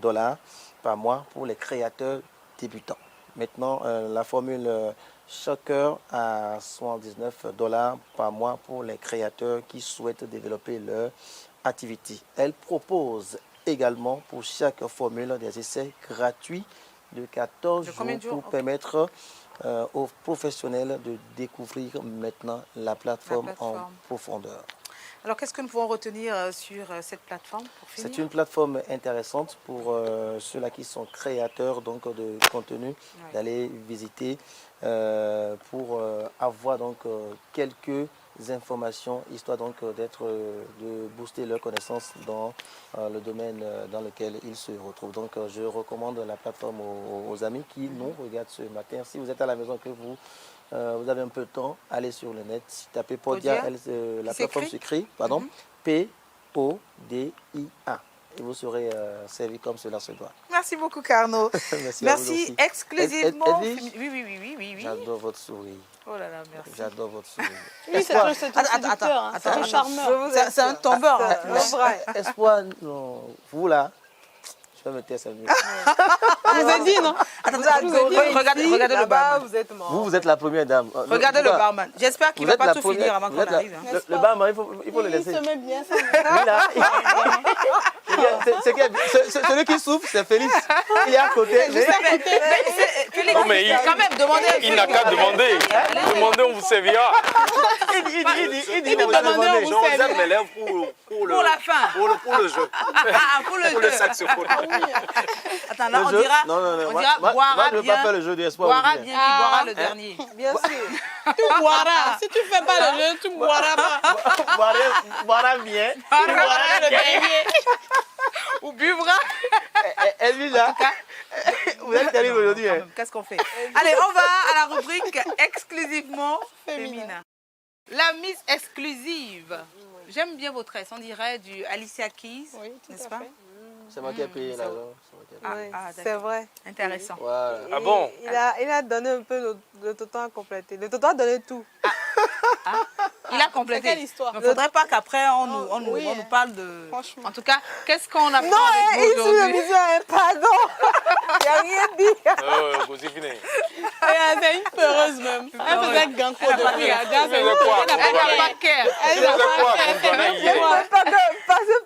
$ par mois pour les créateurs débutants. Maintenant, la formule Shocker à 79 $ par mois pour les créateurs qui souhaitent développer leur activité. Elle propose également pour chaque formule des essais gratuits de 14 jours pour permettre aux professionnels de découvrir maintenant la plateforme en profondeur. Alors, qu'est-ce que nous pouvons retenir sur cette plateforme pour finir? C'est une plateforme intéressante pour ceux-là qui sont créateurs donc, de contenu, d'aller visiter pour avoir donc, quelques informations, histoire donc de booster leurs connaissances dans le domaine dans lequel ils se retrouvent. Donc je recommande la plateforme aux amis qui nous regardent ce matin. Si vous êtes à la maison, que vous avez un peu de temps, allez sur le net, tapez Podia, la plateforme s'écrit, P-O-D-I-A. Et vous serez servi comme cela se doit. Merci beaucoup, Carnot. Merci exclusivement. Oui. J'adore votre sourire. Oh là là, merci. J'adore votre sourire. Oui, c'est un séducteur, c'est un charmeur. C'est un tombeur. Espoir, non, vous là, je vais me taire, c'est mieux. Je vous ai dit, non? Regardez le barman. Vous êtes la première dame. Regardez le barman. J'espère qu'il ne va pas tout finir avant qu'on arrive. Le barman, il faut le laisser. Il se met bien, ça. Celui qui souffre, c'est Félix. Il est à côté. Félix, Non, mais quand même, demandez. il n'a qu'à demander. Demandez, on vous servira. Il dit, demandez, Non, j'aime mes lèvres pour la fin. Pour le jeu. Pour le Pour le jeu. saxophone. Attends, là, on dira boira ne bien. pas faire le jeu du espoir. Boira bien qui boira le dernier. Bien sûr. Tu boiras. Si tu ne fais pas le jeu, tu ne boiras pas. Boira bien. Tu boiras le dernier. Ou buvra. Elvisa, vous êtes terrible aujourd'hui. Qu'est-ce qu'on fait? Allez, on va à la rubrique exclusivement féminin. La Miss exclusive. J'aime bien vos tresses. On dirait du Alicia Keys, Oui, tout n'est-ce à pas? fait. C'est moi qui ai payé l'argent. C'est vrai. Intéressant. Voilà. Ah bon? Il a donné un peu le total à compléter. Le total a donné tout. Il a complété. C'est quelle histoire? Il ne faudrait pas qu'après on nous parle de... Franchement. En tout cas, qu'est-ce qu'on a fait Non, avec il vous suit le aujourd'hui? musée, pardon. Il n'y a rien dit. Vous y venez. C'est une peureuse même. Elle faisait ganko depuis. Elle faisait quoi? Elle n'a pas de cœur. Tu faisais quoi à Bombana hier?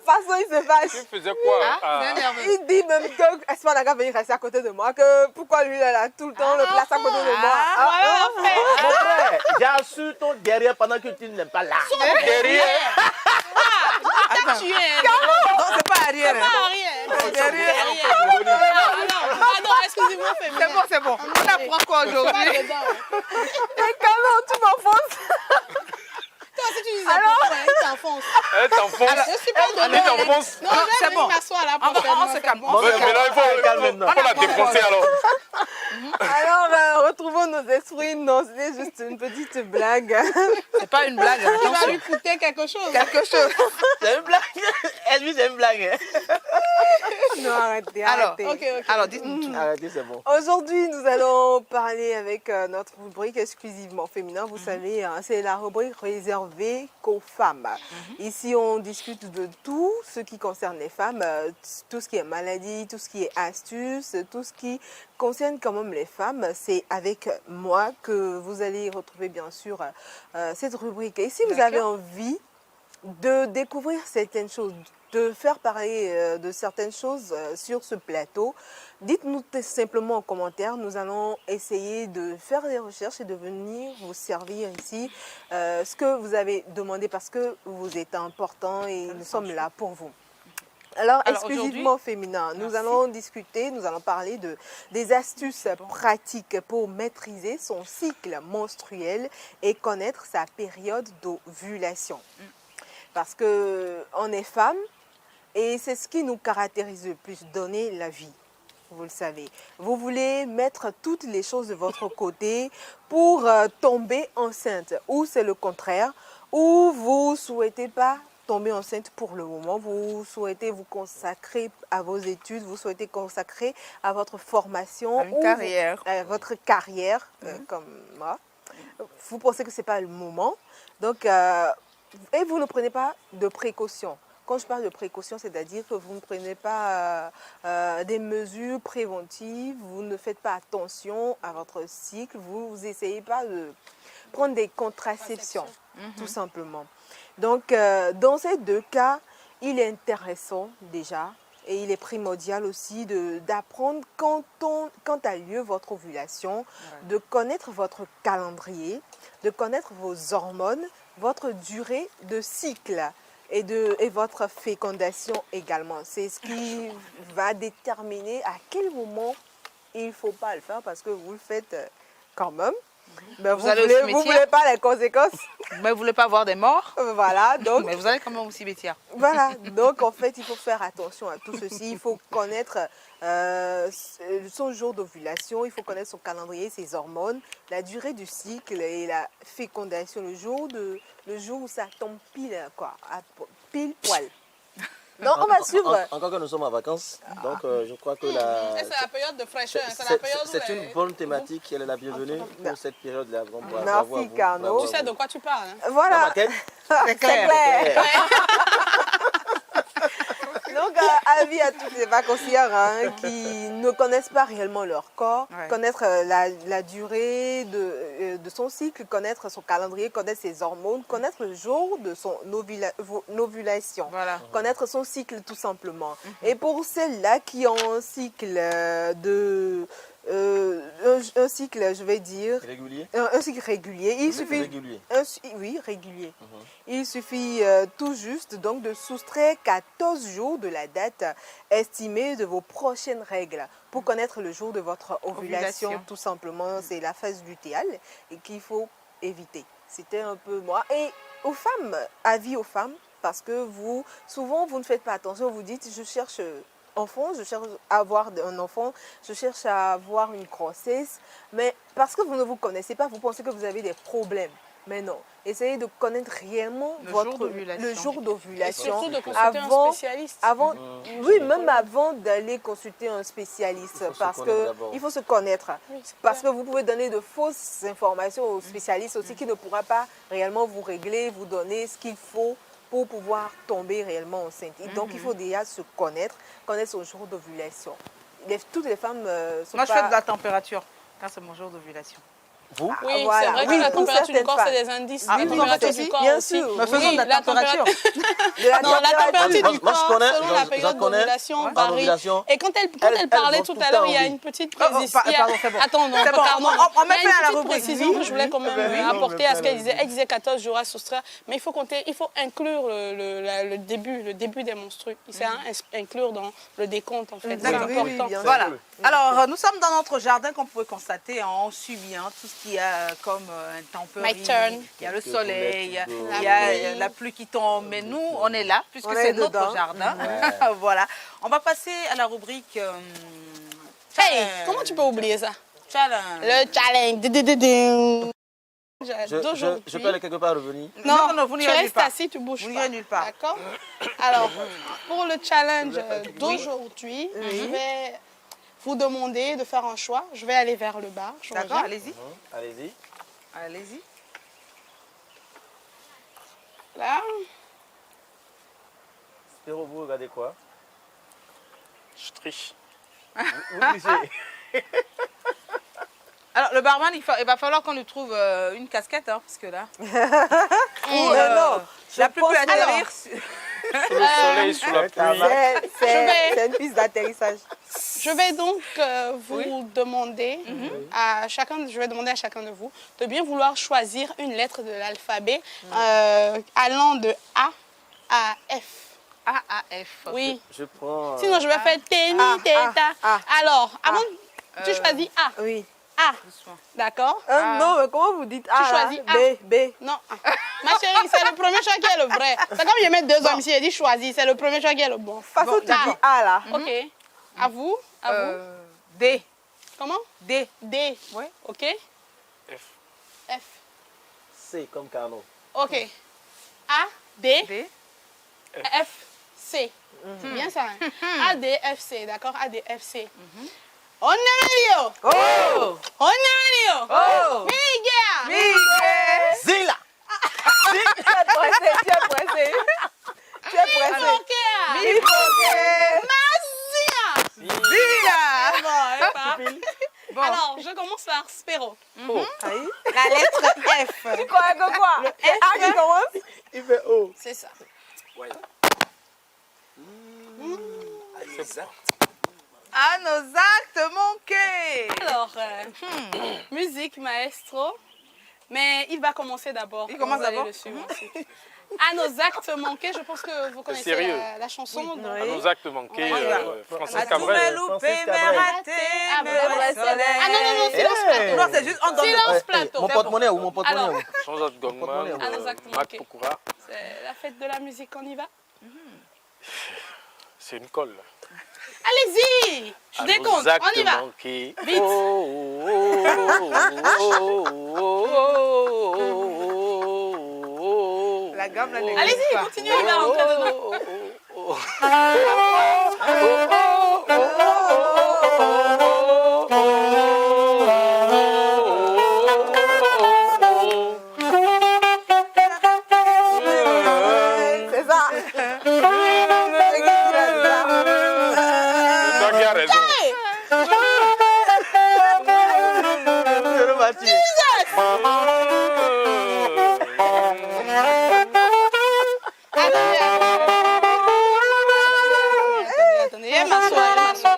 Parce que il se fâche. Tu faisais quoi? C'est nerveux. Il dit même que Espoir n'a qu'à venir rester à côté de moi, que pourquoi lui il est là tout le temps, le place à côté de moi. Mon frère, j'assure ton derrière pendant que tu n'es pas là. Derrière. Attends. Tu es. Non, c'est pas arrière. Pas rien. Derrière. Pardon, excusez-moi, féminin. C'est bon. On apprend quoi Pas aujourd'hui? dedans. Mais comment tu m'enfonces? Toi, si tu dis ça, il t'enfonce. Elle t'enfonce. Je suis pas Elle dedans. t'enfonce. Non, je c'est vais bon. venir m'asseoir là On pour se calme. Mais là, il faut la défoncer alors. Alors, retrouvons nos esprits. Non, c'était juste une petite blague. C'est pas une blague. Tu vas Attention. lui coûter quelque chose. Quelque chose. C'est une blague. Elvis, c'est une blague. Non, arrêtez, Alors, arrêtez. Ok. alors dites-nous tout. Arrêtez, c'est bon. Aujourd'hui, nous allons parler avec notre rubrique exclusivement féminin. Vous savez, hein, c'est la rubrique réservée qu'aux femmes. Ici, on discute de tout ce qui concerne les femmes, tout ce qui est maladie, tout ce qui est astuces, tout ce qui concerne quand même les femmes. C'est avec moi que vous allez retrouver bien sûr cette rubrique. Et si vous avez envie de découvrir certaines choses, de faire parler de certaines choses sur ce plateau, dites-nous simplement en commentaire. Nous allons essayer de faire des recherches et de venir vous servir ici ce que vous avez demandé parce que vous êtes important et nous sommes là pour vous. Alors, Alors, exclusivement féminin, nous Merci. allons discuter, nous allons parler des astuces pratiques pour maîtriser son cycle menstruel et connaître sa période d'ovulation. Parce qu'on est femme et c'est ce qui nous caractérise le plus, donner la vie. Vous le savez. Vous voulez mettre toutes les choses de votre côté pour tomber enceinte. Ou c'est le contraire, ou vous ne souhaitez pas tomber enceinte pour le moment. Vous souhaitez vous consacrer à vos études, vous souhaitez consacrer à votre formation. À une carrière. À votre carrière, comme moi. Vous pensez que ce n'est pas le moment. Donc, et vous ne prenez pas de précautions. Quand je parle de précaution, c'est-à-dire que vous ne prenez pas des mesures préventives, vous ne faites pas attention à votre cycle, vous n'essayez pas de prendre des contraceptions, tout simplement. Donc, dans ces deux cas, il est intéressant déjà et il est primordial aussi d'apprendre quand a lieu votre ovulation, de connaître votre calendrier, de connaître vos hormones, votre durée de cycle. Et votre fécondation également. C'est ce qui va déterminer à quel moment il ne faut pas le faire parce que vous le faites quand même. Mais vous ne voulez pas les conséquences. Mais vous voulez pas avoir des morts. Voilà, donc. Mais vous allez quand même au cimetière. Voilà, donc en fait, il faut faire attention à tout ceci. Il faut connaître son jour d'ovulation, il faut connaître son calendrier, ses hormones, la durée du cycle et la fécondation, le jour où ça tombe pile, quoi, pile poil. Donc on va suivre. Encore que nous sommes en vacances, donc je crois que la... C'est la période de fraîcheur. C'est la période où c'est une bonne thématique, elle est la bienvenue pour cette période-là. Merci Carnot. Tu sais de quoi tu parles. Hein? Voilà. Dans ma tête, C'est clair. Donc, avis à toutes les vacancières qui ne connaissent pas réellement leur corps, connaître la durée de son cycle, connaître son calendrier, connaître ses hormones, connaître le jour de son ovulation, connaître son cycle tout simplement. Et pour celles-là qui ont un cycle un cycle, je vais dire... Régulier. Un cycle régulier. Il suffit... Régulier. Oui, régulier. Il suffit tout juste donc de soustraire 14 jours de la date estimée de vos prochaines règles pour connaître le jour de votre ovulation. Tout simplement, c'est la phase lutéale et qu'il faut éviter. C'était un peu moi. Et aux femmes, avis aux femmes, parce que souvent, vous ne faites pas attention, vous dites, je cherche... enfant, je cherche à avoir un enfant, je cherche à avoir une grossesse, mais parce que vous ne vous connaissez pas, vous pensez que vous avez des problèmes. Mais non, essayez de connaître réellement le jour d'ovulation. Surtout de consulter un spécialiste. Oui, même avant d'aller consulter un spécialiste, parce qu'il faut se connaître. Oui, parce que vous pouvez donner de fausses informations au spécialiste aussi qui ne pourra pas réellement vous régler, vous donner ce qu'il faut pour pouvoir tomber réellement enceinte. Et donc, il faut déjà se connaître son jour d'ovulation. Toutes les femmes sont Moi, je fais de la température quand c'est mon jour d'ovulation. Vous? Oui, voilà. C'est vrai que la température du corps, c'est des indices. La température du corps bien aussi. sûr. Mais faisons de la température. Non, la température du corps, selon la période d'ovulation, varie. Et quand elle parlait tout à l'heure, il y a une petite précision. Attends, non, pardon. On met fin à la rubrique. Précision que je voulais quand même apporter à ce qu'elle disait. Elle disait 14 jours à soustraire, mais il faut compter, il faut inclure le début des menstrues. C'est inclure dans le décompte, en fait. C'est important. Voilà. Alors, nous sommes dans notre jardin, comme vous pouvez constater, on suit bien tout ce qu'il y a comme intempéries. Il y a le soleil, il y a la pluie qui tombe, mais nous, on est là, puisque c'est notre jardin. Voilà. On va passer à la rubrique... Hey, comment tu peux oublier ça? Challenge. Le challenge. Je peux aller quelque part revenir. Non, vous tu restes assis, tu bouges pas. Vous n'irez nulle part. D'accord. Alors, pour le challenge d'aujourd'hui, je vais vous demander de faire un choix. Je vais aller vers le bas. D'accord, allez-y. Allez-y. Allez-y. Là. Spéro, vous regardez quoi? Je triche. Vous trichez. Alors, le barman, il va falloir qu'on lui trouve une casquette, hein, parce que là... non, la pluie peut atterrir... Sous le soleil, sous la pluie. C'est une piste d'atterrissage. Je vais donc vous demander à chacun, je vais demander à chacun de vous de bien vouloir choisir une lettre de l'alphabet allant de A à F. A-A-F. Oui. Je prends... Sinon, je vais faire Téni, Ah, Téta. ah, Alors, avant, tu choisis A. Oui. A. Doucement. D'accord? Non, mais comment vous dites A là? choisis A. B, B. Non. Ma chérie, c'est le premier choix qui est le vrai. C'est comme je mets deux hommes ici, il dit choisis. C'est le premier choix qui est le bon. Façon, tu dis d'accord. A là. Ok. À vous. À vous. D. Comment? D. D. Oui. Ok. F. F. C comme Carnot. Ok. A, D, D. F, C. C'est bien ça. Hein? A, D, F, C. D'accord? A, D, F, C. On est venu. Oh! On est venu. Oh! Miguel. Miguel! Zila. Tu es pressé, tu es pressé. Tu es pressé. Ok. Miguel! Mazia. Zila! Bon, elle part. Bon. Alors, je commence par Spéro. Aïe. La lettre F. Quoi? Le A qui commence? Il fait O. C'est ça. Ouais. Exact. À nos actes manqués. Alors, musique, maestro. Mais il va commencer d'abord. Il commence Vous allez d'abord. le suivre ensuite. À nos actes manqués, je pense que vous connaissez sérieux. la chanson. donc- À nos actes manqués, Oui. Francis À tous mes Cabrel. loupés, Francis mes Cabrel. ratés, Ah, mes bah, voilà, soleils. Ah non, non, non, silence Hey. plateau. Non, c'est juste, on donne Silence plateau. Mon porte-monnaie où? Mon porte-monnaie Alors. où? Jean-Jacques Goldman, À nos actes Mac manqués. Pokora. C'est la fête de la musique, on y va. C'est une colle. Allez-y. Je À décompte, nos actes on y va. manqués. Vite. La gamme, là, n'existe Allez-y, pas. continuez, il va rentrer dedans. C'est ça. Le gars qui a raison. Attendez, elle m'assoit, elle m'assoit.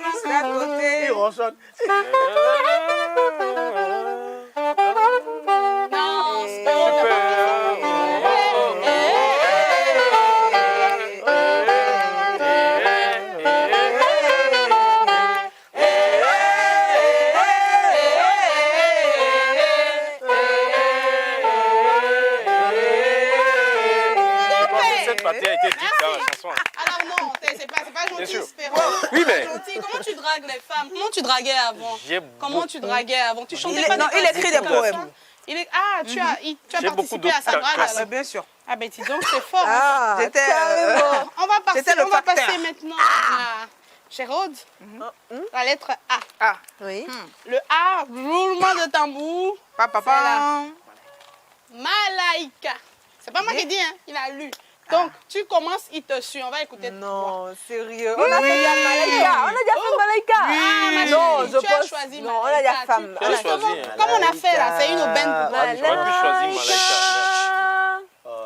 Juste à côté. Il ronchonne. Non, Spéro, t'as pas Cette partie a été dite dans la chanson. Alors non, c'est pas Bien gentil, sûr. Spéro. Oui, mais- Gentil. Comment tu dragues les femmes? Comment tu draguais avant? J'ai Comment tu draguais avant? Tu chantais Il est- pas non, des il écrit classiques des comme poèmes. ça? Tu as J'ai beaucoup participé à sa d'autres drague classiques. alors? Bien sûr. Ah ben dis donc, c'est fort. hein. Ah, J'étais, carrément. On va passer, C'était le on va facteur. passer maintenant à Géraude. La lettre A. Ah. Oui. Le A, roulement de tambour. Papa, C'est là. Malaïka. C'est pas moi qui dis, hein. Il a lu. Donc, tu commences, il te suit. On va écouter. Non, sérieux. On a fait déjà Malaïka. On a déjà fait Malaïka. Ah, ma Non, chérie, je tu as pense. choisi Non, on a Malaïka. déjà femme. Tu as Justement, choisi, hein. comme on a fait là, c'est une aubaine pour toi. Ah, j'aurais pu choisir Malaïka.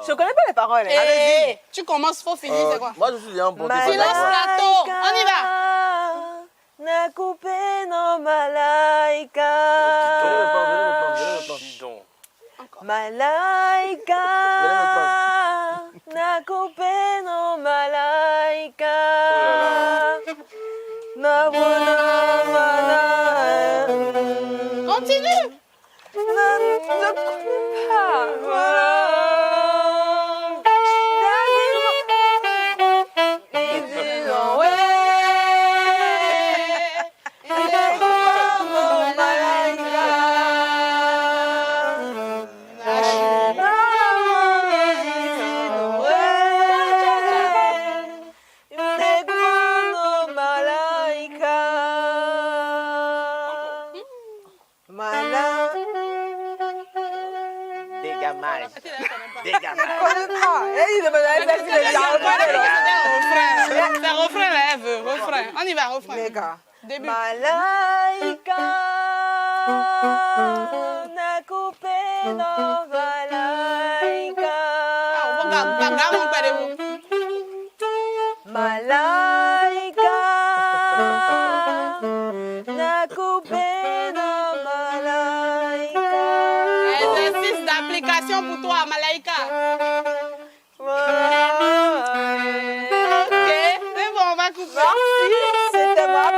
Je connais pas les paroles. hein. Hé, tu commences, faut finir, c'est quoi? Moi, je suis un bon Silence plateau, on y va. Nakupe no malaika. Dis donc. Malaika. Nakupe no malaika. Nabona malaika. Continue. Dégamage. C'est refrain là, elle veut. Refrain. On y va, refrain. Début. Malaika nakupe no malaika. Regarde mon père de vous. Malaika nakupe no malaika. Exercice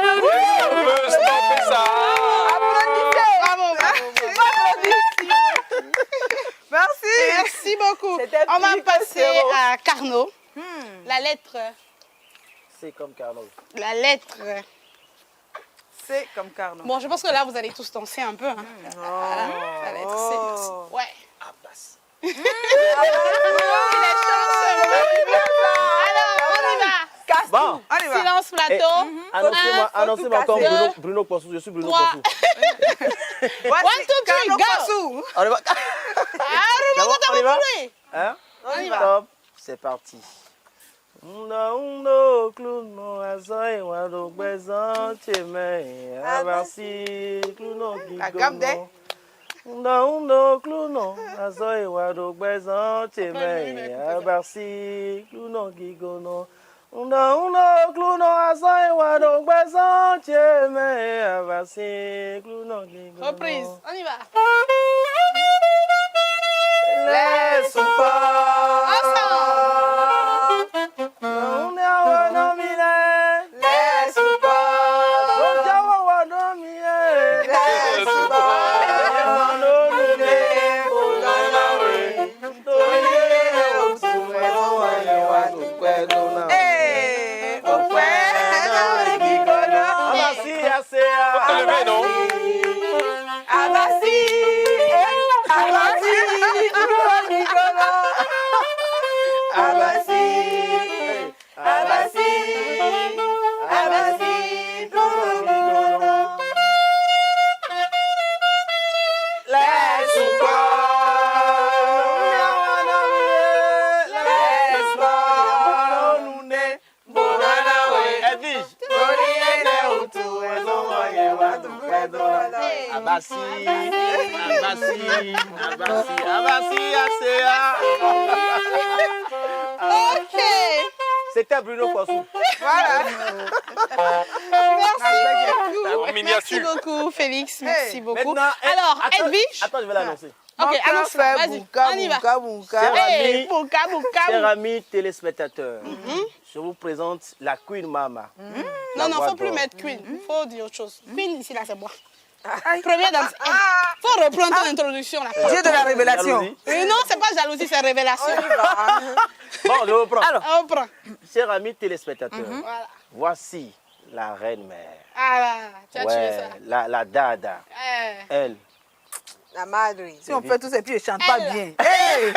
Est-ce qu'on peut stopper ça? Bravo, Merci. Merci beaucoup. C'était On va plus que passer zéro. à Carnot. La lettre. C'est comme Carnot. La lettre. C'est comme Carnot. Bon, je pense que là, vous allez tous danser un peu. Hein. Voilà. La lettre C. Ouais. Abbas. Il est chanceux. Alors, on y va. Bon. On y va. Silence plateau. Annoncez-moi tout comme casser. Bruno Poissou. Je suis Bruno 3. Poissou. Voici 1, 2, 3, Carnot go. Poissou. On y va. D'abord, on y va? Hein? On y va. Stop. C'est parti. No, clown, no, azoi, wado, bezan, cheme, abasi, clown, Agamde. No, clown, azoi, wado, bezan, cheme, abasi, clown, gigono. No, clown, azoi, wado, bezan, cheme, abasi, clown, gigono. Reprise. On y va. Laisse pas. Levé, non? Ok. C'était Bruno Poissou. Voilà. En Merci miniature. beaucoup, Félix. Merci beaucoup. Maintenant, Alors, attends, Edwige. Attends, je vais l'annoncer. Ok, annonce-la. Vas-y. On y va. Chers Hey, amis, bouka, bouka, chers bouka. amis téléspectateurs, je vous présente la Queen Mama. Non, non, voix faut plus d'or. mettre Queen. Faut dire autre chose. Queen, ici, là, c'est moi. Première danse. Faut reprendre ton introduction, là. Dieu de la révélation. Jalousie. Non, c'est pas jalousie, c'est révélation. Bon, je reprends. Alors. On reprend. Chers amis téléspectateurs, Voilà. voici la reine-mère. Ah là, tu as tué Ouais, ça. la dada. Eh. Elle. La madre. Si on fait tout ça et puis je chante pas Elle. bien. Elle a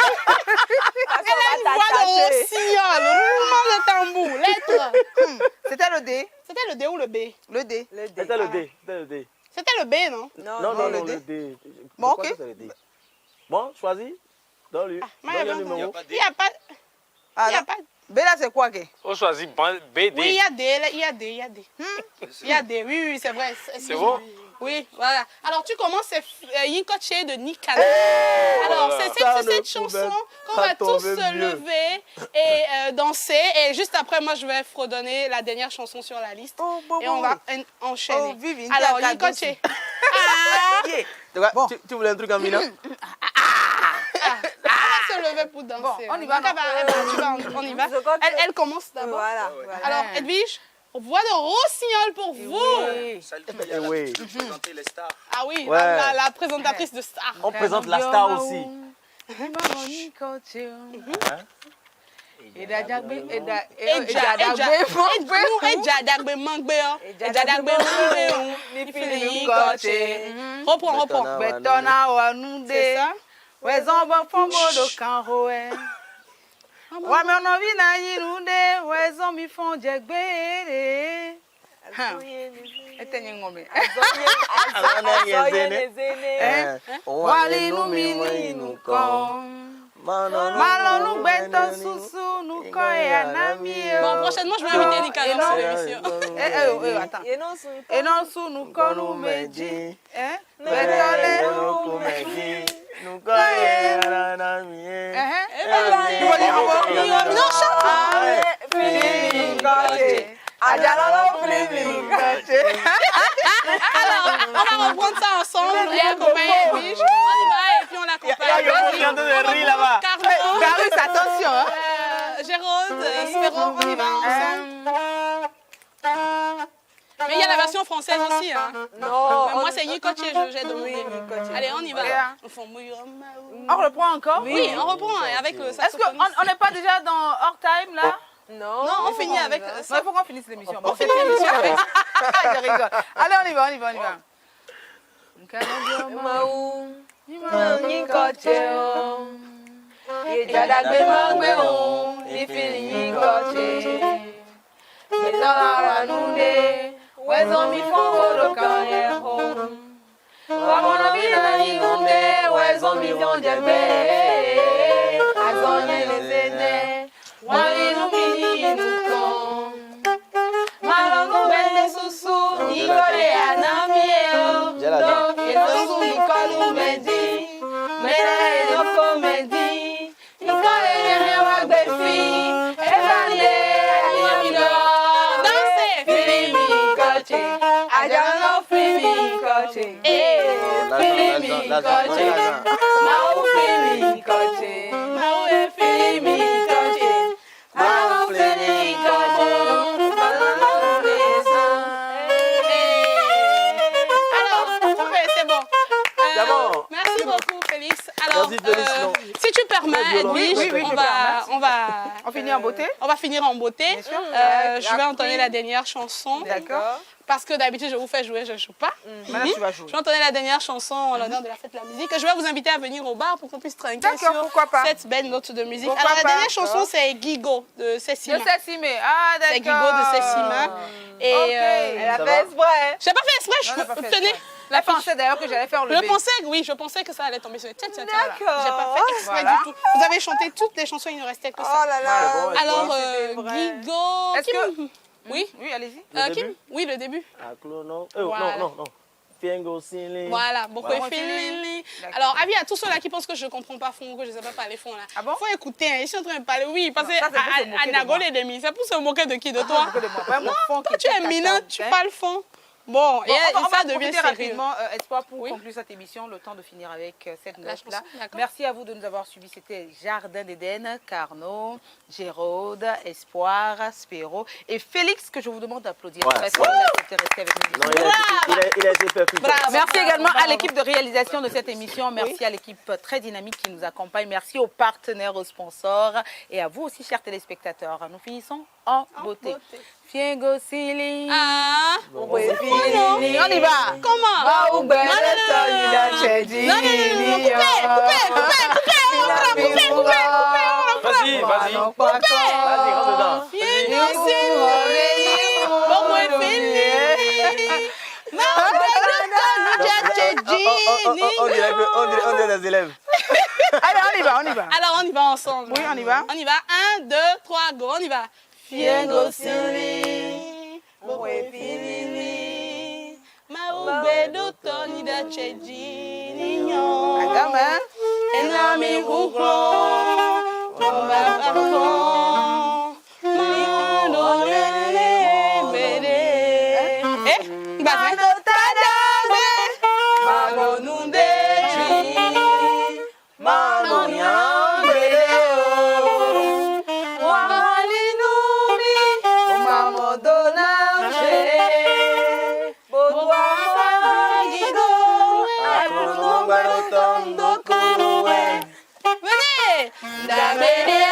une voix de rossignol, roulement de tambour, lettre. C'était le D. C'était le D ou le B? Le D. Le C'était dé. le D. C'était le D. C'était le B, non? Non, le le D. D. Bon, Je crois ok. que c'est le D. Bon, choisis. Donne-lui. Moi, Donne il y le a numéro. Il n'y a pas. Il y a Alors, pas. B là c'est quoi que? On choisit BD. Oui, il y a D, là, il y a D, il y a D. Il y a D, oui, oui, c'est vrai. C'est bon? Oui, voilà. Alors, tu commences, c'est Yinkoche de Nikana. Alors, c'est Ça ne cette chanson pouvait qu'on pas va tous tomber se mieux. lever et danser. Et juste après, moi, je vais fredonner la dernière chanson sur la liste. Oh, bon, Et on bon, va bon. enchaîner. Oh, vive une Alors, terre Yinkoche. cadeau. Ah, Yeah. Bon. Tu voulais un truc en mina? on va se lever pour danser. Bon, on y va, Donc, on y va. Je crois que- Elle commence d'abord. Voilà. Alors, Edwige, voix de rossignol pour vous. Salut, Eh oui. je vais présenter les stars. Ah oui, Ouais. la présentatrice de Star. On présente la star aussi. Eja dagbe Reprends. betona wa nunde. C'est ça. Wezon bon fombo do kan roe. Wa me no vi na yin nunde, wezon mi fon je gbere. Etenye ngome. Wali nu mi ni nu kon. Malonu gbeto susu nu ko ya na mi o. Bon, prochainement, je vais inviter Nika dans cette émission. Attends. Et non, son Et non sous nous quand nous meji. Betole. Non, chante. Alors, on va reprendre ça ensemble. On va accompagner Edwige. On y va et puis on l'accompagne. là-bas. Carnot, Garus, attention. Hein. Géraude, Spéro, on y va ensemble. Mais il y a la version française aussi. Hein. Non. Mais moi, c'est Nikoche, j'ai demandé. Allez, on y va. On reprend encore? Oui, on reprend avec le Est-ce saxophone. qu'on n'est pas déjà dans hors time là? Non. Non, on finit avec Non, ça. il faut qu'on finisse l'émission. On finit l'émission avec ça. Je rigole. Allez, on y va. Merci beaucoup, Félix. Alors, Vas-y, Félix, non. si tu permets, Edwige, Oui, on finit en beauté? On va finir en beauté. Bien sûr. Je vais entonner la dernière chanson. D'accord. Parce que d'habitude, je vous fais jouer, je ne joue pas. Maintenant, tu vas jouer. Je vais entonner la dernière chanson en l'honneur de la fête de la musique. Je vais vous inviter à venir au bar pour qu'on puisse trinquer D'accord, sur pourquoi pas. cette belle note de musique. Pourquoi Alors, la pas. dernière chanson, c'est Guigo de Cécile. De Sessimé. Ah, d'accord. C'est Guigo de Cécile. Et Ok. Elle a Ça fait va? exprès. je n'ai pas fait exprès, Non, on n'a pas fait tenez. exprès. La pensée d'ailleurs que j'allais faire le Je B. pensais, oui, je pensais que ça allait tomber sur les têtes. J'ai D'accord. pas fait exprès Voilà. du tout. Vous avez chanté toutes les chansons, il ne restait que Oh ça. là là. bon, et Alors, C'était vrai. Guigo. Est-ce que- Kim. Oui, Oui, allez-y. Le Kim. début? Oui, le début. Ah, non. Oh, Voilà. non. Fiengo Sili. Voilà, beaucoup Voilà. Filili. D'accord. Alors, avis à tous ceux-là qui pensent que je ne comprends pas fond, que je ne sais pas parler fond là. Ah bon? Faut écouter, hein, je suis en train de parler. Oui, parce que ça, c'est pour se moquer de Nagol et Demi, c'est pour se moquer de qui? De toi? Beaucoup de moi. Pas mon fond qui Toi, tu était es minant, cacao, tu hein. parles fond. Bon, et On va ça devient profiter sérieux. rapidement, Espoir, pour Oui. conclure cette émission, le temps de finir avec cette La note-là. chanson, d'accord. Merci à vous de nous avoir suivis. C'était Jardin d'Éden, Carnot, Géraude, Espoir, Spéro et Félix, que je vous demande d'applaudir. Ouais, Parce ouais. qu'il a accepté de rester avec nous. Non, il a été percutant. Bravo. Merci également à l'équipe de réalisation de cette émission. Merci à l'équipe très dynamique qui nous accompagne. Merci aux partenaires, aux sponsors et à vous aussi, chers téléspectateurs. Nous finissons en beauté. Fiengo Sili. Ah, On y va. comment? Non, non, Vas-y, vas-y. Vas-y, rentre dedans. On dirait des élèves. Allez, on y va, on y va. Alors, on y va ensemble. Oui, on y va. On y va. 1, 2, 3, go. On y va. Fiengo Sili, Bowe Filili, Maubedo Tony da Chejinio. Agama. Enami Huklo, Oba Pardon, Mano Lele Bede. Eh, Mano Tadabe, Mano Nundeji, Mano Nyambede. Venez!